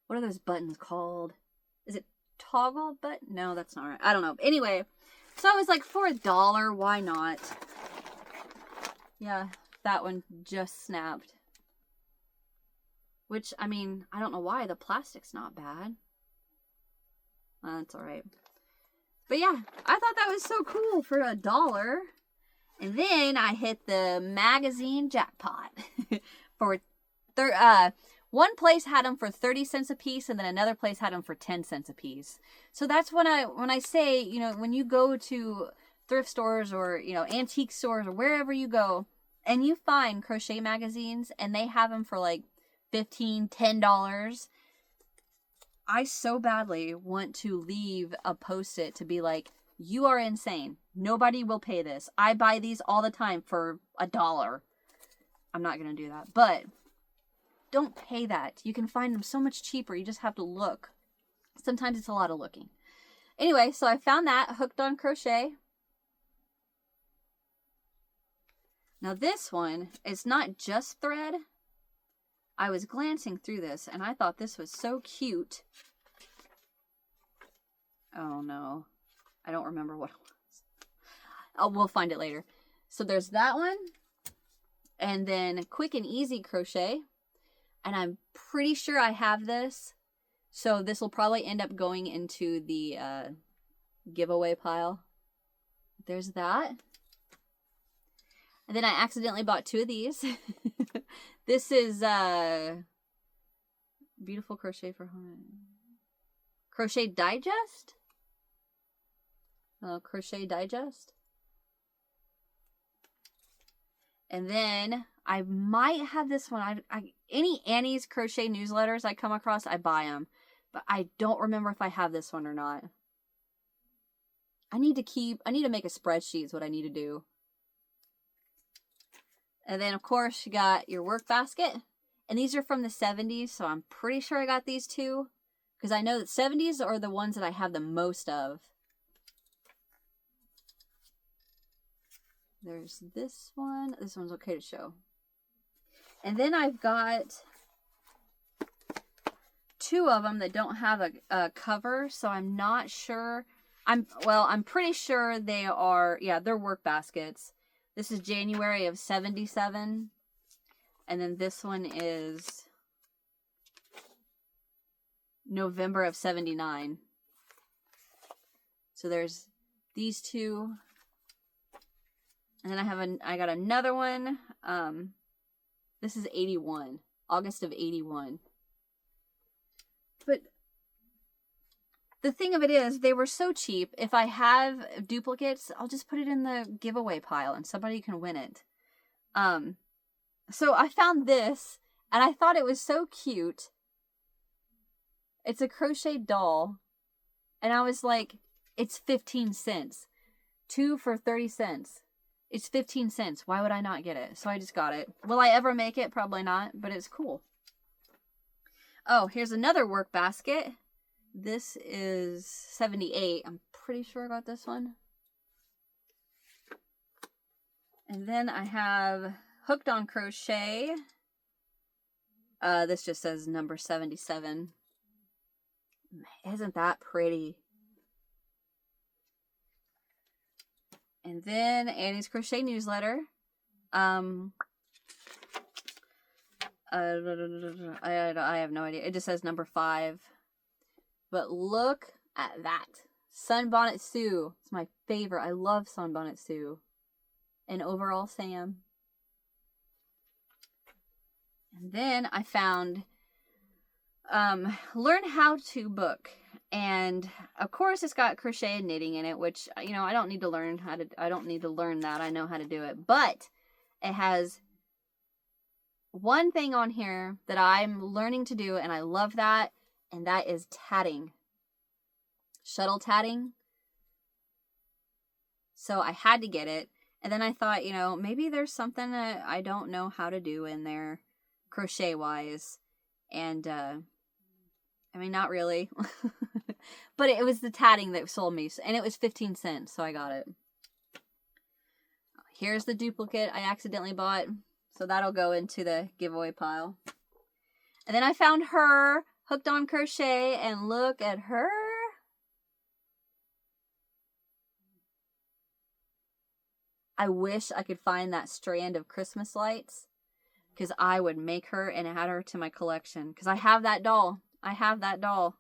what are those buttons called? Is it toggle button? No, that's not right. I don't know. Anyway, so I was like, for $1, why not? Yeah, that one just snapped. Which, I mean, I don't know why. The plastic's not bad. That's alright. But yeah, I thought that was so cool for $1. And then I hit the magazine jackpot. For one place had them for 30 cents a piece, and then another place had them for 10 cents a piece. So that's when I say, you know, when you go to thrift stores or, you know, antique stores or wherever you go, and you find crochet magazines and they have them for like $15, $10, I so badly want to leave a post-it to be like, you are insane. Nobody will pay this. I buy these all the time for $1. I'm not going to do that. But don't pay that. You can find them so much cheaper. You just have to look. Sometimes it's a lot of looking. Anyway, so I found that, hooked on crochet. Now this one is not just thread. I was glancing through this and I thought this was so cute. Oh no. I don't remember what it was. Oh, we'll find it later. So there's that one. And then Quick and Easy Crochet. And I'm pretty sure I have this. So this will probably end up going into the giveaway pile. There's that. And then I accidentally bought 2 of these. This is Beautiful Crochet for Home. Crochet Digest? Crochet Digest. And then I might have this one. Any Annie's crochet newsletters I come across, I buy them. But I don't remember if I have this one or not. I need to make a spreadsheet is what I need to do. And then, of course, you got your work basket. And these are from the 70s, so I'm pretty sure I got these 2. Because I know that 70s are the ones that I have the most of. There's this one. This one's okay to show. And then I've got 2 of them that don't have a cover, so I'm not sure. I'm pretty sure they are, yeah, they're work baskets. This is January of 77. And then this one is November of 79. So there's these 2. And then I got another one. This is 81. August of 81. But the thing of it is, they were so cheap. If I have duplicates, I'll just put it in the giveaway pile and somebody can win it. So I found this and I thought it was so cute. It's a crochet doll. And I was like, it's 15 cents. 2 for 30 cents. It's 15 cents. Why would I not get it? So I just got it. Will I ever make it? Probably not, but it's cool. Oh, here's another work basket. This is 78. I'm pretty sure I got this one. And then I have Hooked on Crochet. This just says number 77. Isn't that pretty? And then Annie's Crochet Newsletter. I have no idea. It just says number 5. But look at that. Sunbonnet Sue. It's my favorite. I love Sunbonnet Sue. And Overall Sam. And then I found Learn How to book. And of course it's got crochet and knitting in it, which, you know, I don't need to learn that. I know how to do it. But it has one thing on here that I'm learning to do, and I love that, and that is tatting. Shuttle tatting. So I had to get it. And then I thought, you know, maybe there's something that I don't know how to do in there crochet-wise. And, I mean, not really. But it was the tatting that sold me. And it was 15 cents, so I got it. Here's the duplicate I accidentally bought. So that'll go into the giveaway pile. And then I found her hooked on crochet, and look at her. I wish I could find that strand of Christmas lights, because I would make her and add her to my collection. Because I have that doll. I have that doll.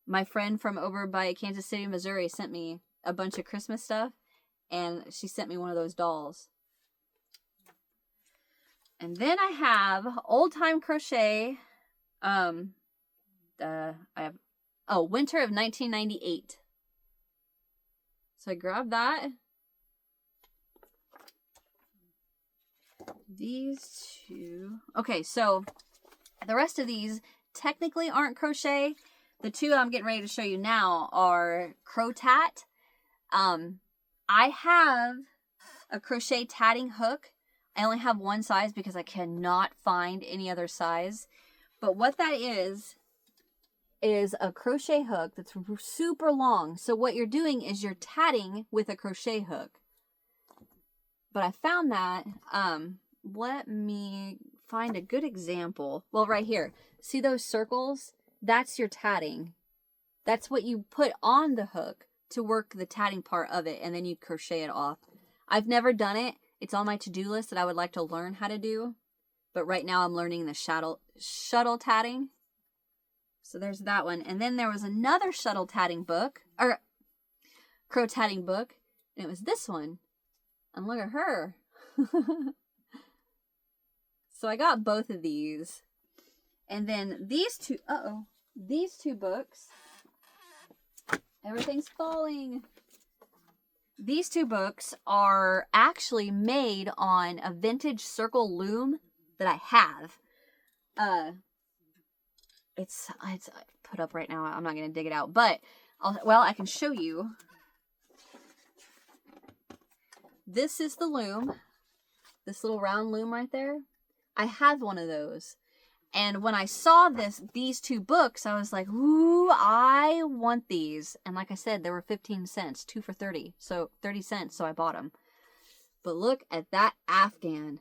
My friend from over by Kansas City, Missouri sent me a bunch of Christmas stuff, and she sent me one of those dolls. And then I have old time crochet. I have winter of 1998. So I grabbed that. These two. Okay, so the rest of these technically aren't crochet. The two I'm getting ready to show you now are Crotat. I have a crochet tatting hook. I only have one size because I cannot find any other size. But what that is a crochet hook that's super long. So what you're doing is you're tatting with a crochet hook. But I found that, let me find a good example. Well, right here. See those circles? That's your tatting. That's what you put on the hook to work the tatting part of it, and then you crochet it off. I've never done it. It's on my to-do list that I would like to learn how to do. But right now I'm learning the shuttle tatting. So there's that one. And then there was another shuttle tatting book, or crow tatting book, and it was this one. And look at her. So I got both of these. And then these two books. Everything's falling. These two books are actually made on a vintage circle loom that I have. It's put up right now. I'm not going to dig it out, but I can show you. This is the loom. This little round loom right there. I have one of those. And when I saw these two books, I was like, ooh, I want these. And like I said, they were 15 cents, 2 for 30. So 30 cents, so I bought them. But look at that Afghan.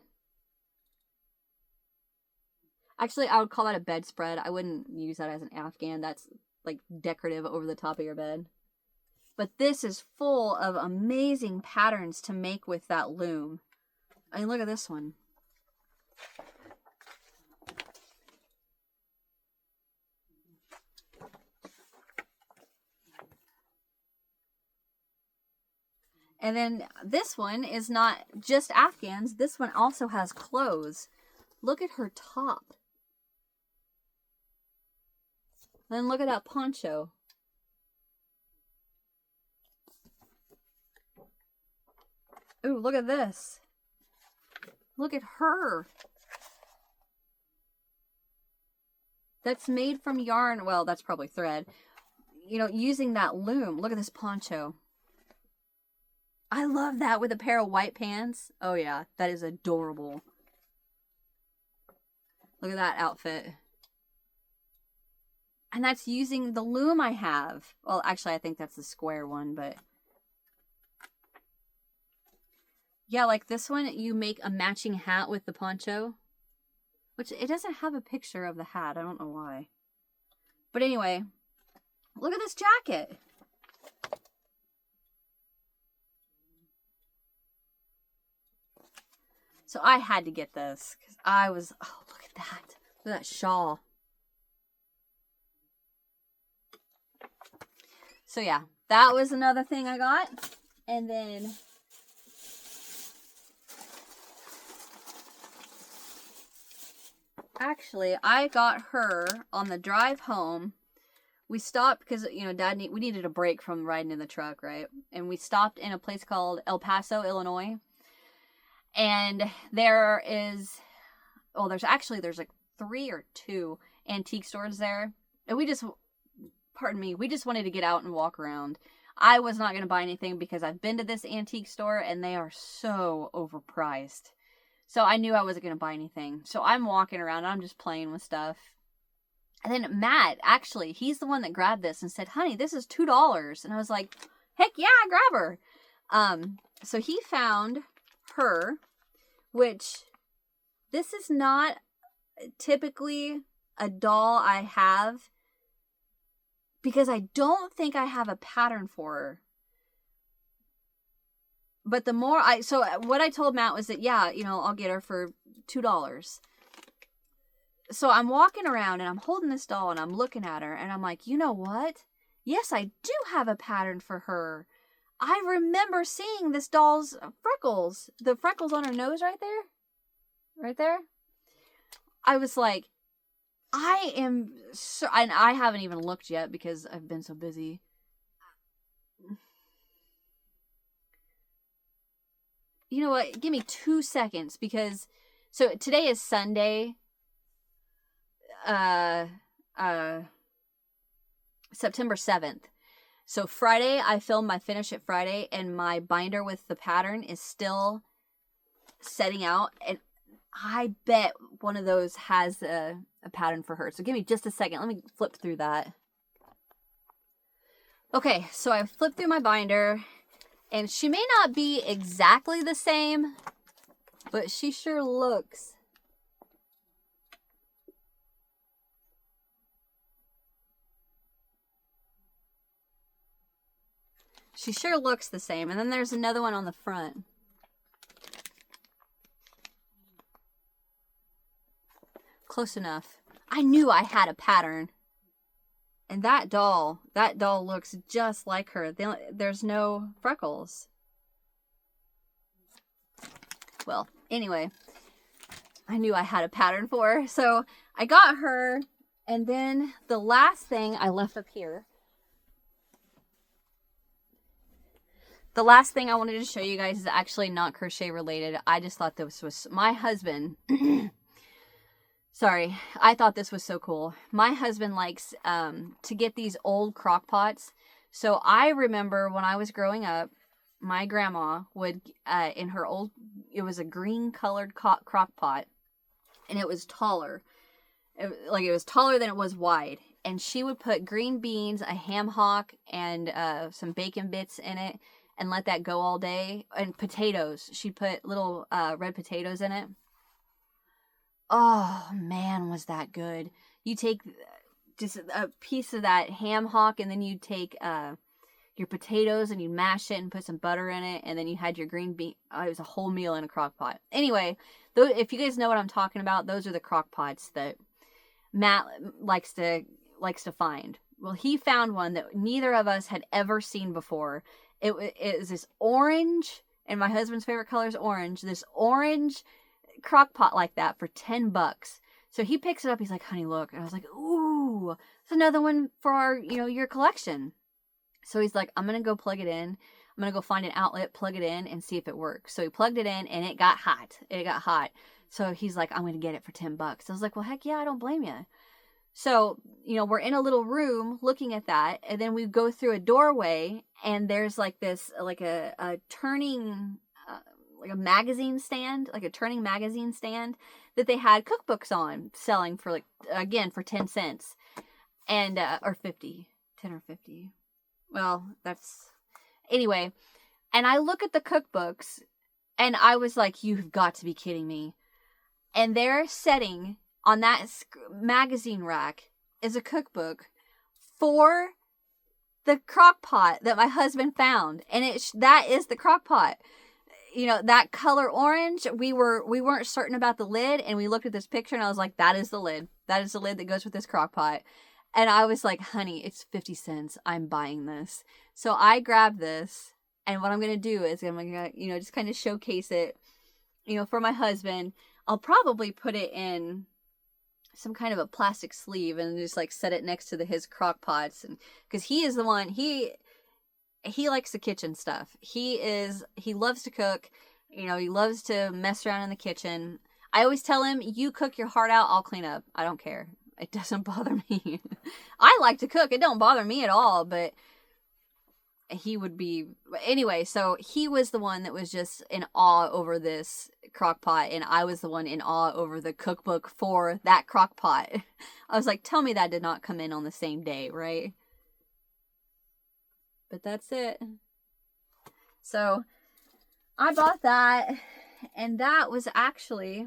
Actually, I would call that a bedspread. I wouldn't use that as an Afghan. That's like decorative over the top of your bed. But this is full of amazing patterns to make with that loom. I mean, look at this one. And then this one is not just Afghans. This one also has clothes. Look at her top. Then look at that poncho. Ooh, look at this. Look at her. That's made from yarn. Well, that's probably thread. You know, using that loom. Look at this poncho. I love that with a pair of white pants. Oh yeah, that is adorable. Look at that outfit. And that's using the loom I have. Well, actually, I think that's the square one, but... yeah, like this one, you make a matching hat with the poncho. Which, it doesn't have a picture of the hat. I don't know why. But anyway, look at this jacket. So I had to get this. Because I was... oh, look at that. Look at that shawl. So yeah, that was another thing I got. And then... actually, I got her on the drive home. We stopped because, you know, we needed a break from riding in the truck, right? And we stopped in a place called El Paso, Illinois. And there's like 3 or 2 antique stores there. And we just wanted to get out and walk around. I was not going to buy anything because I've been to this antique store and they are so overpriced. So I knew I wasn't going to buy anything. So I'm walking around and I'm just playing with stuff. And then Matt, actually, he's the one that grabbed this and said, honey, this is $2. And I was like, heck yeah, grab her. So he found her, which this is not typically a doll I have because I don't think I have a pattern for her. But the more so what I told Matt was that, yeah, I'll get her for $2. So I'm walking around and I'm holding this doll and I'm looking at her and I'm like, you know what? Yes, I do have a pattern for her. I remember seeing this doll's freckles. The freckles on her nose right there. Right there. I was like, I am so, and I haven't even looked yet because I've been so busy. You know what? Give me 2 seconds because, so today is Sunday. September 7th. So Friday, I filmed my Finish It Friday, and my binder with the pattern is still setting out. And I bet one of those has a pattern for her. So give me just a second. Let me flip through that. Okay, so I flipped through my binder, and she may not be exactly the same, but she sure looks. She sure looks the same. And then there's another one on the front. Close enough. I knew I had a pattern. And that doll looks just like her. There's no freckles. Well, anyway, I knew I had a pattern for her. So I got her. And then the last thing I left up here. The last thing I wanted to show you guys is actually not crochet related. I just thought this was my husband. Sorry, I thought this was so cool. My husband likes to get these old crock pots. So I remember when I was growing up, my grandma would, in her old, it was a green colored crock pot, and it was taller. It was taller than it was wide. And she would put green beans, a ham hock, and some bacon bits in it, and let that go all day. And potatoes. She'd put little red potatoes in it. Oh, man, was that good. You take just a piece of that ham hock, and then you take your potatoes, and you mash it and put some butter in it, and then you had your green bean. Oh, it was a whole meal in a crock pot. Anyway, if you guys know what I'm talking about, those are the crock pots that Matt likes to find. Well, he found one that neither of us had ever seen before. It was this orange, and my husband's favorite color is orange. This orange crock pot like that for $10. So he picks it up. He's like, honey, look. And I was like, ooh, it's another one for our, your collection. So he's like, I'm going to go plug it in. I'm going to go find an outlet, plug it in, and see if it works. So he plugged it in, and it got hot. So he's like, I'm going to get it for $10. I was like, well, heck yeah, I don't blame you. So, we're in a little room looking at that, and then we go through a doorway, and there's like this, like a turning, like a magazine stand, like a turning magazine stand that they had cookbooks on, selling for for 10 cents, and, or 50, 10 or 50. Well, anyway, and I look at the cookbooks, and I was like, you've got to be kidding me. And they're setting on that magazine rack is a cookbook for the crock pot that my husband found. And that is the crock pot. That color orange, we weren't certain about the lid, and we looked at this picture, and I was like, that is the lid. That is the lid that goes with this crock pot. And I was like, honey, it's 50 cents. I'm buying this. So I grabbed this, and what I'm going to do is I'm going to, just kind of showcase it, for my husband. I'll probably put it in some kind of a plastic sleeve and just set it next to his crock pots, and because he is the one, he likes the kitchen stuff. He loves to cook. He loves to mess around in the kitchen. I always tell him, you cook your heart out, I'll clean up. I don't care. It doesn't bother me. I like to cook. It don't bother me at all, but he would be... Anyway, so he was the one that was just in awe over this crock pot, and I was the one in awe over the cookbook for that crock pot. I was like, tell me that did not come in on the same day, right? But that's it. So I bought that, and that was actually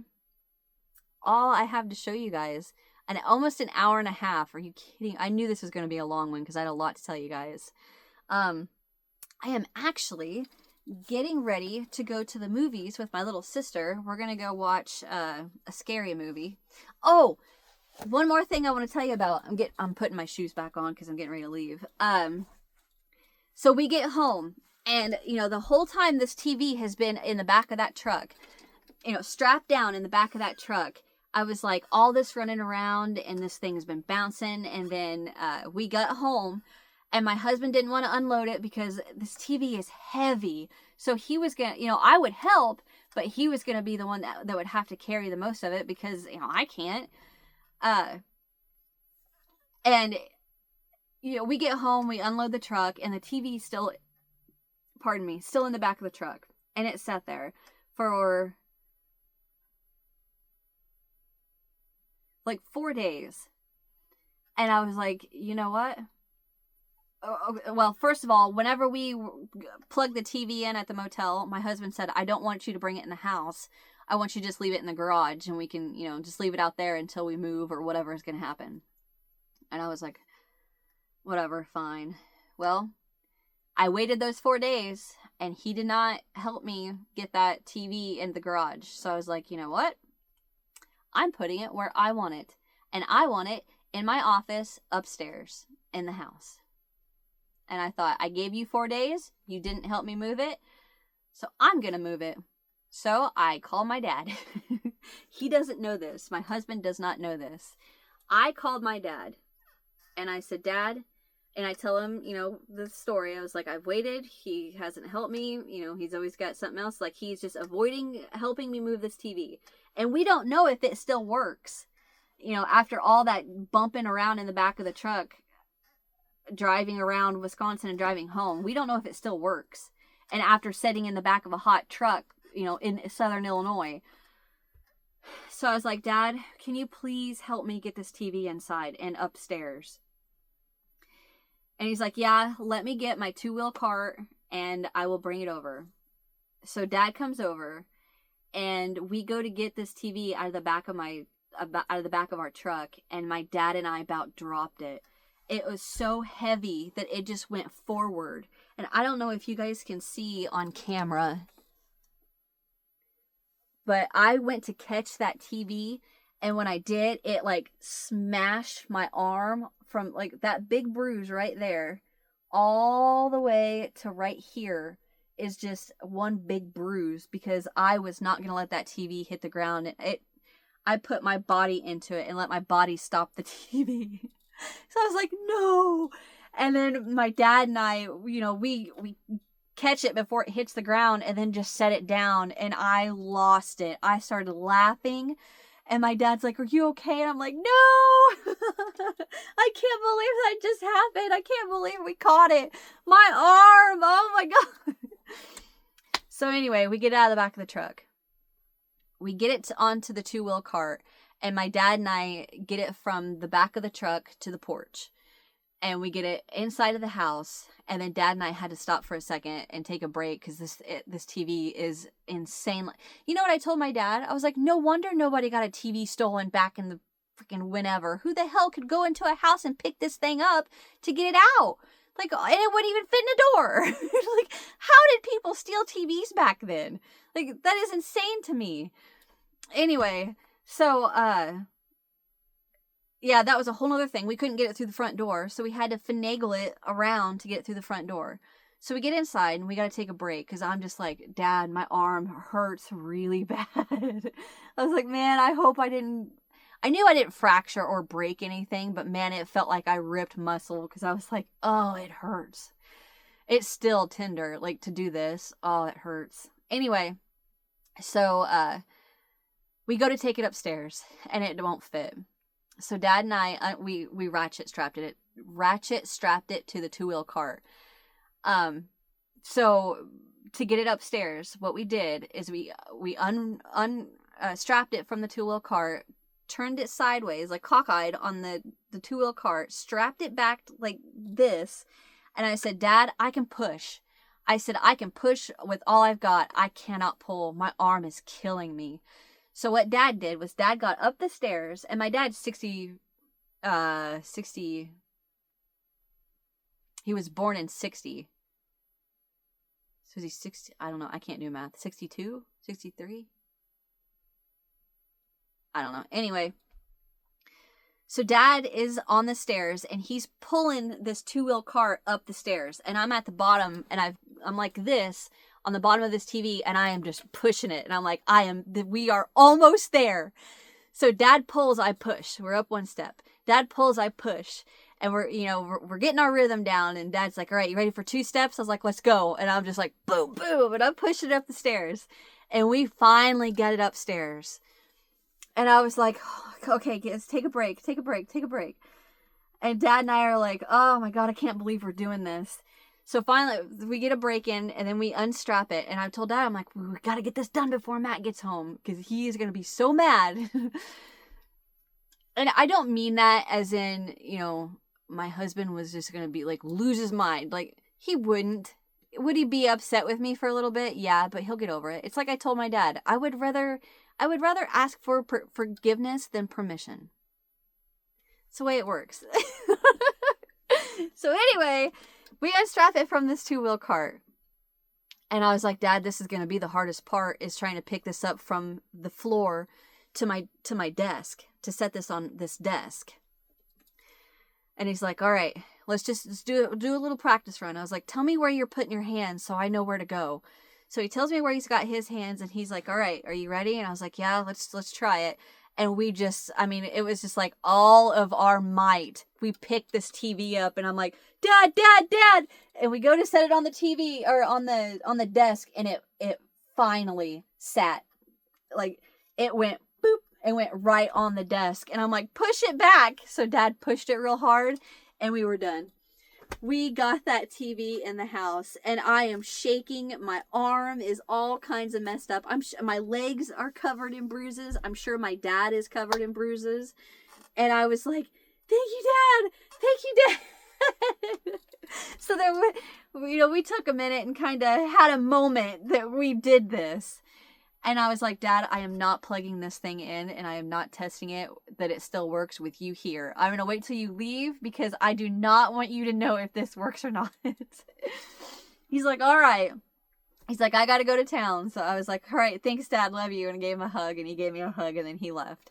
all I have to show you guys. And almost an hour and a half. Are you kidding? I knew this was going to be a long one because I had a lot to tell you guys. I am actually getting ready to go to the movies with my little sister. We're going to go watch a scary movie. Oh, one more thing I want to tell you about. I'm putting my shoes back on because I'm getting ready to leave. So we get home, and the whole time this TV has been in the back of that truck, strapped down in the back of that truck. I was like, all this running around, and this thing has been bouncing. And then we got home, and my husband didn't want to unload it because this TV is heavy. So he was going to, I would help, but he was going to be the one that would have to carry the most of it because, I can't. And, we get home, we unload the truck, and the TV still in the back of the truck. And it sat there for like 4 days. And I was like, you know what? Well, first of all, whenever we plugged the TV in at the motel, my husband said, I don't want you to bring it in the house. I want you to just leave it in the garage, and we can, just leave it out there until we move or whatever is going to happen. And I was like, whatever, fine. Well, I waited those 4 days, and he did not help me get that TV in the garage. So I was like, you know what? I'm putting it where I want it. And I want it in my office upstairs in the house. And I thought, I gave you 4 days. You didn't help me move it. So I'm going to move it. So I called my dad. He doesn't know this. My husband does not know this. I called my dad. And I said, Dad, and I tell him, the story. I was like, I've waited. He hasn't helped me. He's always got something else. Like, he's just avoiding helping me move this TV. And we don't know if it still works. After all that bumping around in the back of the truck, driving around Wisconsin and driving home, we don't know if it still works. And after sitting in the back of a hot truck, in southern Illinois. So I was like, Dad, can you please help me get this TV inside and upstairs? And he's like, yeah, let me get my 2-wheel cart and I will bring it over. So Dad comes over, and we go to get this TV out of the back of our truck, and my dad and I about dropped it. It was so heavy that it just went forward. And I don't know if you guys can see on camera, but I went to catch that TV, and when I did, it like smashed my arm from like that big bruise right there all the way to right here is just one big bruise because I was not going to let that TV hit the ground. I put my body into it and let my body stop the TV. So I was like, no. And then my dad and I, we catch it before it hits the ground and then just set it down, and I lost it. I started laughing, and my dad's like, are you okay? And I'm like, no. I can't believe that just happened. I can't believe we caught it. My arm. Oh my God. So anyway, we get out of the back of the truck. We get it onto the 2-wheel cart, and my dad and I get it from the back of the truck to the porch. And we get it inside of the house, and then Dad and I had to stop for a second and take a break because this TV is insane. You know what I told my dad? I was like, no wonder nobody got a TV stolen back in the freaking whenever. Who the hell could go into a house and pick this thing up to get it out? Like, and it wouldn't even fit in a door. Like, how did people steal TVs back then? Like, that is insane to me. Anyway, so, yeah, that was a whole other thing. We couldn't get it through the front door, so we had to finagle it around to get it through the front door. So we get inside, and we got to take a break, because I'm just like, Dad, my arm hurts really bad. I was like, man, I hope I knew I didn't fracture or break anything, but man, it felt like I ripped muscle, because I was like, oh, it hurts. It's still tender, like, to do this. Oh, it hurts. Anyway, so, we go to take it upstairs, and it won't fit. So Dad and I, we ratchet strapped it to the 2-wheel cart. So to get it upstairs, what we did is we strapped it from the two-wheel cart, turned it sideways, like cockeyed on the two-wheel cart, strapped it back like this, and I said, Dad, I can push. I said, I can push with all I've got. I cannot pull. My arm is killing me. So what Dad did was Dad got up the stairs, and my dad's 60, he was born in 60. So is he 60? I don't know. I can't do math. 62? 63? I don't know. Anyway, so Dad is on the stairs and he's pulling this two-wheel cart up the stairs, and I'm at the bottom, and I'm like this on the bottom of this TV, and I am just pushing it, and I'm like, we are almost there. So Dad pulls, I push. We're up one step. Dad pulls, I push. And we're getting our rhythm down, and Dad's like, all right, you ready for 2 steps? I was like, let's go. And I'm just like, boom, boom, and I'm pushing it up the stairs. And we finally get it upstairs. And I was like, oh, okay, guys, take a break. And Dad and I are like, oh my God, I can't believe we're doing this. So finally, we get a break in, and then we unstrap it. And I told Dad, I'm like, we got to get this done before Matt gets home, because he is going to be so mad. And I don't mean that as in, my husband was just going to be like, lose his mind. Like, he wouldn't. Would he be upset with me for a little bit? Yeah, but he'll get over it. It's like I told my dad, I would rather ask for forgiveness than permission. It's the way it works. So anyway, we unstrap it from this two-wheel cart. And I was like, Dad, this is going to be the hardest part, is trying to pick this up from the floor to my desk, to set this on this desk. And he's like, all right, let's do a little practice run. I was like, tell me where you're putting your hands so I know where to go. So he tells me where he's got his hands, and he's like, all right, are you ready? And I was like, yeah, let's try it. And it was just like all of our might. We picked this TV up, and I'm like, Dad. And we go to set it on the TV, or on the desk, and it finally sat. Like, it went boop and went right on the desk. And I'm like, push it back. So Dad pushed it real hard, and we were done. We got that TV in the house, and I am shaking. My arm is all kinds of messed up. My legs are covered in bruises. I'm sure my dad is covered in bruises. And I was like, thank you, Dad. So then we took a minute and kind of had a moment that we did this. And I was like, Dad, I am not plugging this thing in, and I am not testing it that it still works with you here. I'm going to wait till you leave, because I do not want you to know if this works or not. He's like, all right. He's like, I got to go to town. So I was like, all right, thanks, Dad. Love you. And I gave him a hug, and he gave me a hug, and then he left.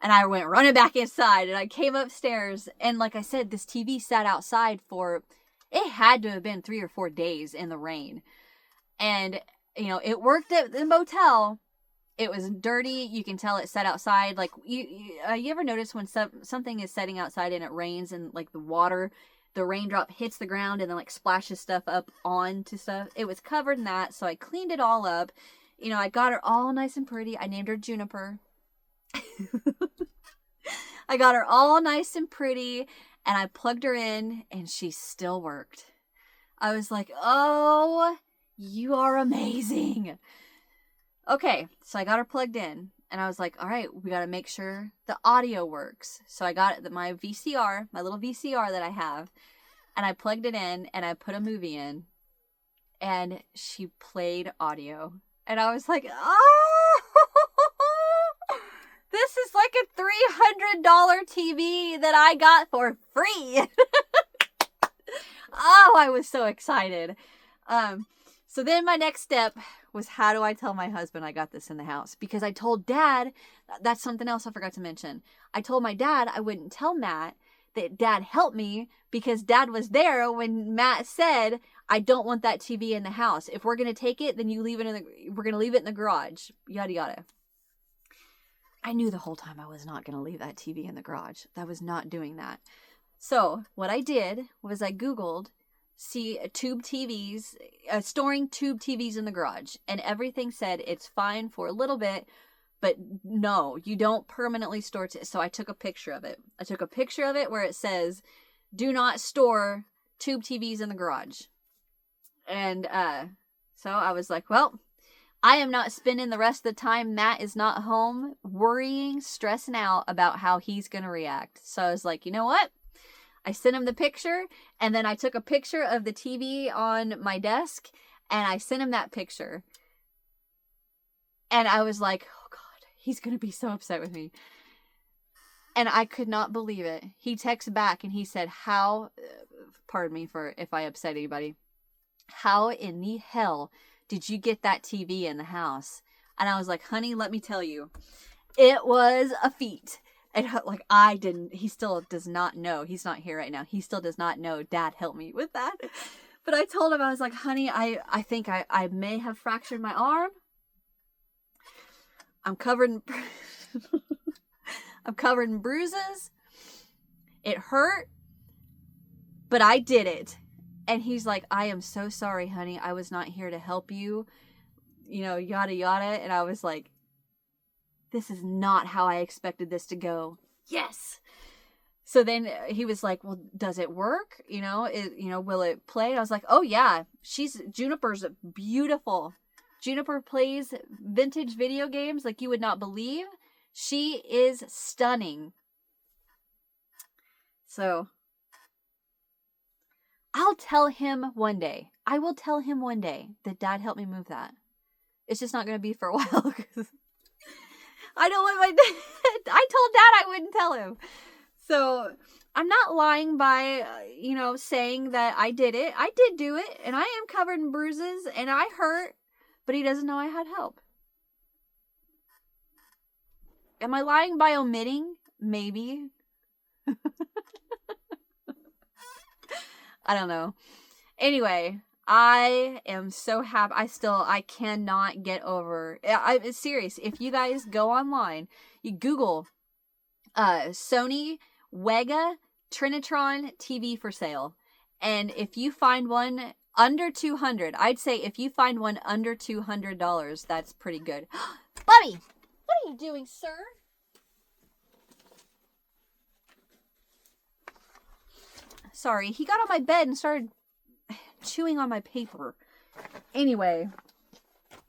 And I went running back inside, and I came upstairs. And like I said, this TV sat outside it had to have been 3 or 4 days in the rain. And it worked at the motel. It was dirty. You can tell it sat outside. Like, you ever notice when something is setting outside and it rains, and like the raindrop hits the ground and then like splashes stuff up onto stuff? It was covered in that. So I cleaned it all up. I got her all nice and pretty. I named her Juniper. I got her all nice and pretty, and I plugged her in, and she still worked. I was like, oh, you are amazing. Okay, so I got her plugged in, and I was like, all right, we got to make sure the audio works. So I got my VCR, my little VCR that I have, and I plugged it in, and I put a movie in, and she played audio. And I was like, oh, this is like a $300 TV that I got for free. Oh, I was so excited. So then my next step was, how do I tell my husband I got this in the house? Because I told Dad, that's something else I forgot to mention. I told my dad I wouldn't tell Matt that Dad helped me, because Dad was there when Matt said, I don't want that TV in the house. If we're going to take it, then we're going to leave it in the garage. Yada, yada. I knew the whole time I was not going to leave that TV in the garage. I was not doing that. So what I did was I Googled tube TVs, storing tube TVs in the garage, and everything said it's fine for a little bit, but no, you don't permanently store it. So I took a picture of it. I took a picture of it where it says, do not store tube TVs in the garage. And So I was like, well, I am not spending the rest of the time Matt is not home worrying, stressing out about how he's going to react. So I was like, you know what? I sent him the picture, and then I took a picture of the TV on my desk, and I sent him that picture. And I was like, oh God, he's going to be so upset with me. And I could not believe it. He texted back and he said, pardon me for if I upset anybody, how in the hell did you get that TV in the house? And I was like, honey, let me tell you, it was a feat. And like, I didn't, he still does not know. He's not here right now. He still does not know Dad helped me with that. But I told him, I was like, honey, I think I may have fractured my arm. I'm covered in, I'm covered in bruises. It hurt, but I did it. And he's like, I am so sorry, honey. I was not here to help you, you know, yada, yada. And I was like, this is not how I expected this to go. Yes. So then he was like, well, does it work? You know, will it play? And I was like, oh yeah, Juniper's beautiful. Juniper plays vintage video games like you would not believe. She is stunning. So I'll tell him one day. I will tell him one day that Dad helped me move that. It's just not going to be for a while because I don't want my dad. I told Dad I wouldn't tell him. So I'm not lying by, saying that I did it. I did do it, and I am covered in bruises, and I hurt, but he doesn't know I had help. Am I lying by omitting? Maybe. I don't know. Anyway, I am so happy. I cannot get over. I'm serious. If you guys go online, you Google Sony Wega Trinitron TV for sale. And if you find one under $200, I'd say if you find one under $200, that's pretty good. Bubby, what are you doing, sir? Sorry, he got on my bed and started chewing on my paper. Anyway,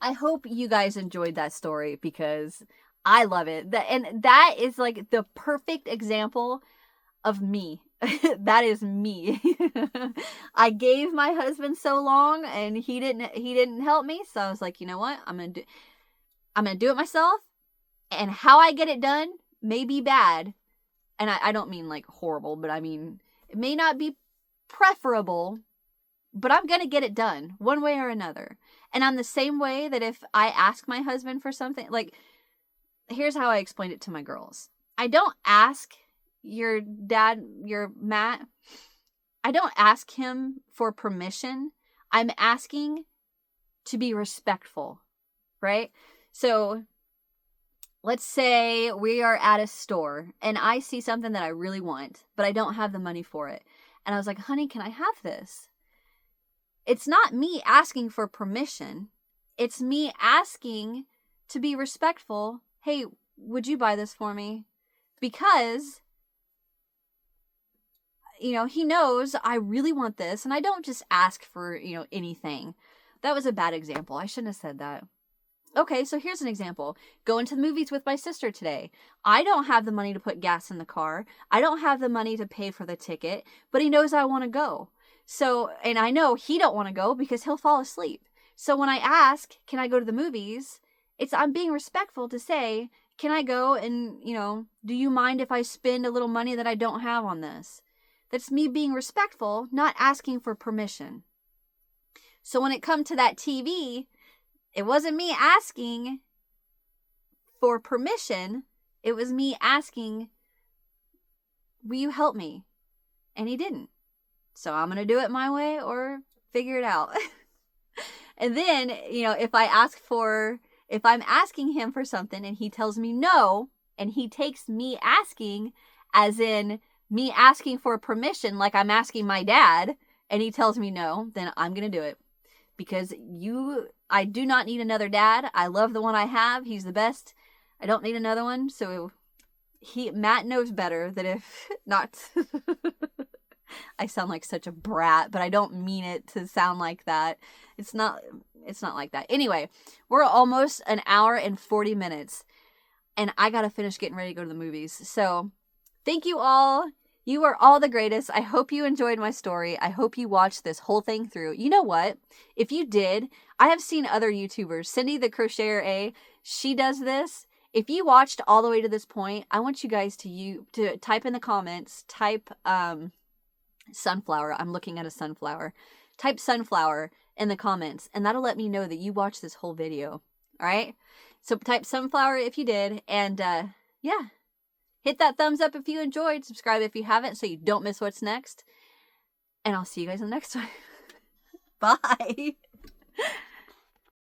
I hope you guys enjoyed that story because I love it. And that is like the perfect example of me. That is me. I gave my husband so long and he didn't help me. So I was like, you know what? I'm going to do it myself. And how I get it done may be bad. And I don't mean like horrible, but I mean, it may not be preferable, but I'm going to get it done one way or another. And I'm the same way that if I ask my husband for something, like, here's how I explained it to my girls. I don't ask your Matt, I don't ask him for permission. I'm asking to be respectful, right? So let's say we are at a store and I see something that I really want, but I don't have the money for it. And I was like, honey, can I have this? It's not me asking for permission. It's me asking to be respectful. Hey, would you buy this for me? Because, he knows I really want this and I don't just ask for, anything. That was a bad example. I shouldn't have said that. Okay, so here's an example. Going to the movies with my sister today. I don't have the money to put gas in the car. I don't have the money to pay for the ticket, but he knows I want to go. So, and I know he don't want to go because he'll fall asleep. So when I ask, can I go to the movies? I'm being respectful to say, can I go and, do you mind if I spend a little money that I don't have on this? That's me being respectful, not asking for permission. So when it come to that TV, it wasn't me asking for permission. It was me asking, will you help me? And he didn't. So I'm going to do it my way or figure it out. And then, if I'm asking him for something and he tells me no, and he takes me asking as in me asking for permission, like I'm asking my dad, and he tells me no, then I'm going to do it. Because I do not need another dad. I love the one I have. He's the best. I don't need another one. So Matt knows better that if not, I sound like such a brat, but I don't mean it to sound like that. It's not It's not like that. Anyway, we're almost an hour and 40 minutes. And I got to finish getting ready to go to the movies. So thank you all. You are all the greatest. I hope you enjoyed my story. I hope you watched this whole thing through. You know what? If you did, I have seen other YouTubers. Cindy the Crocheter A, she does this. If you watched all the way to this point, I want you guys to type in the comments, type sunflower. I'm looking at a sunflower. Type sunflower in the comments, and that'll let me know that you watched this whole video. All right? So type sunflower if you did, and yeah. Hit that thumbs up if you enjoyed. Subscribe if you haven't so you don't miss what's next. And I'll see you guys in the next one. Bye.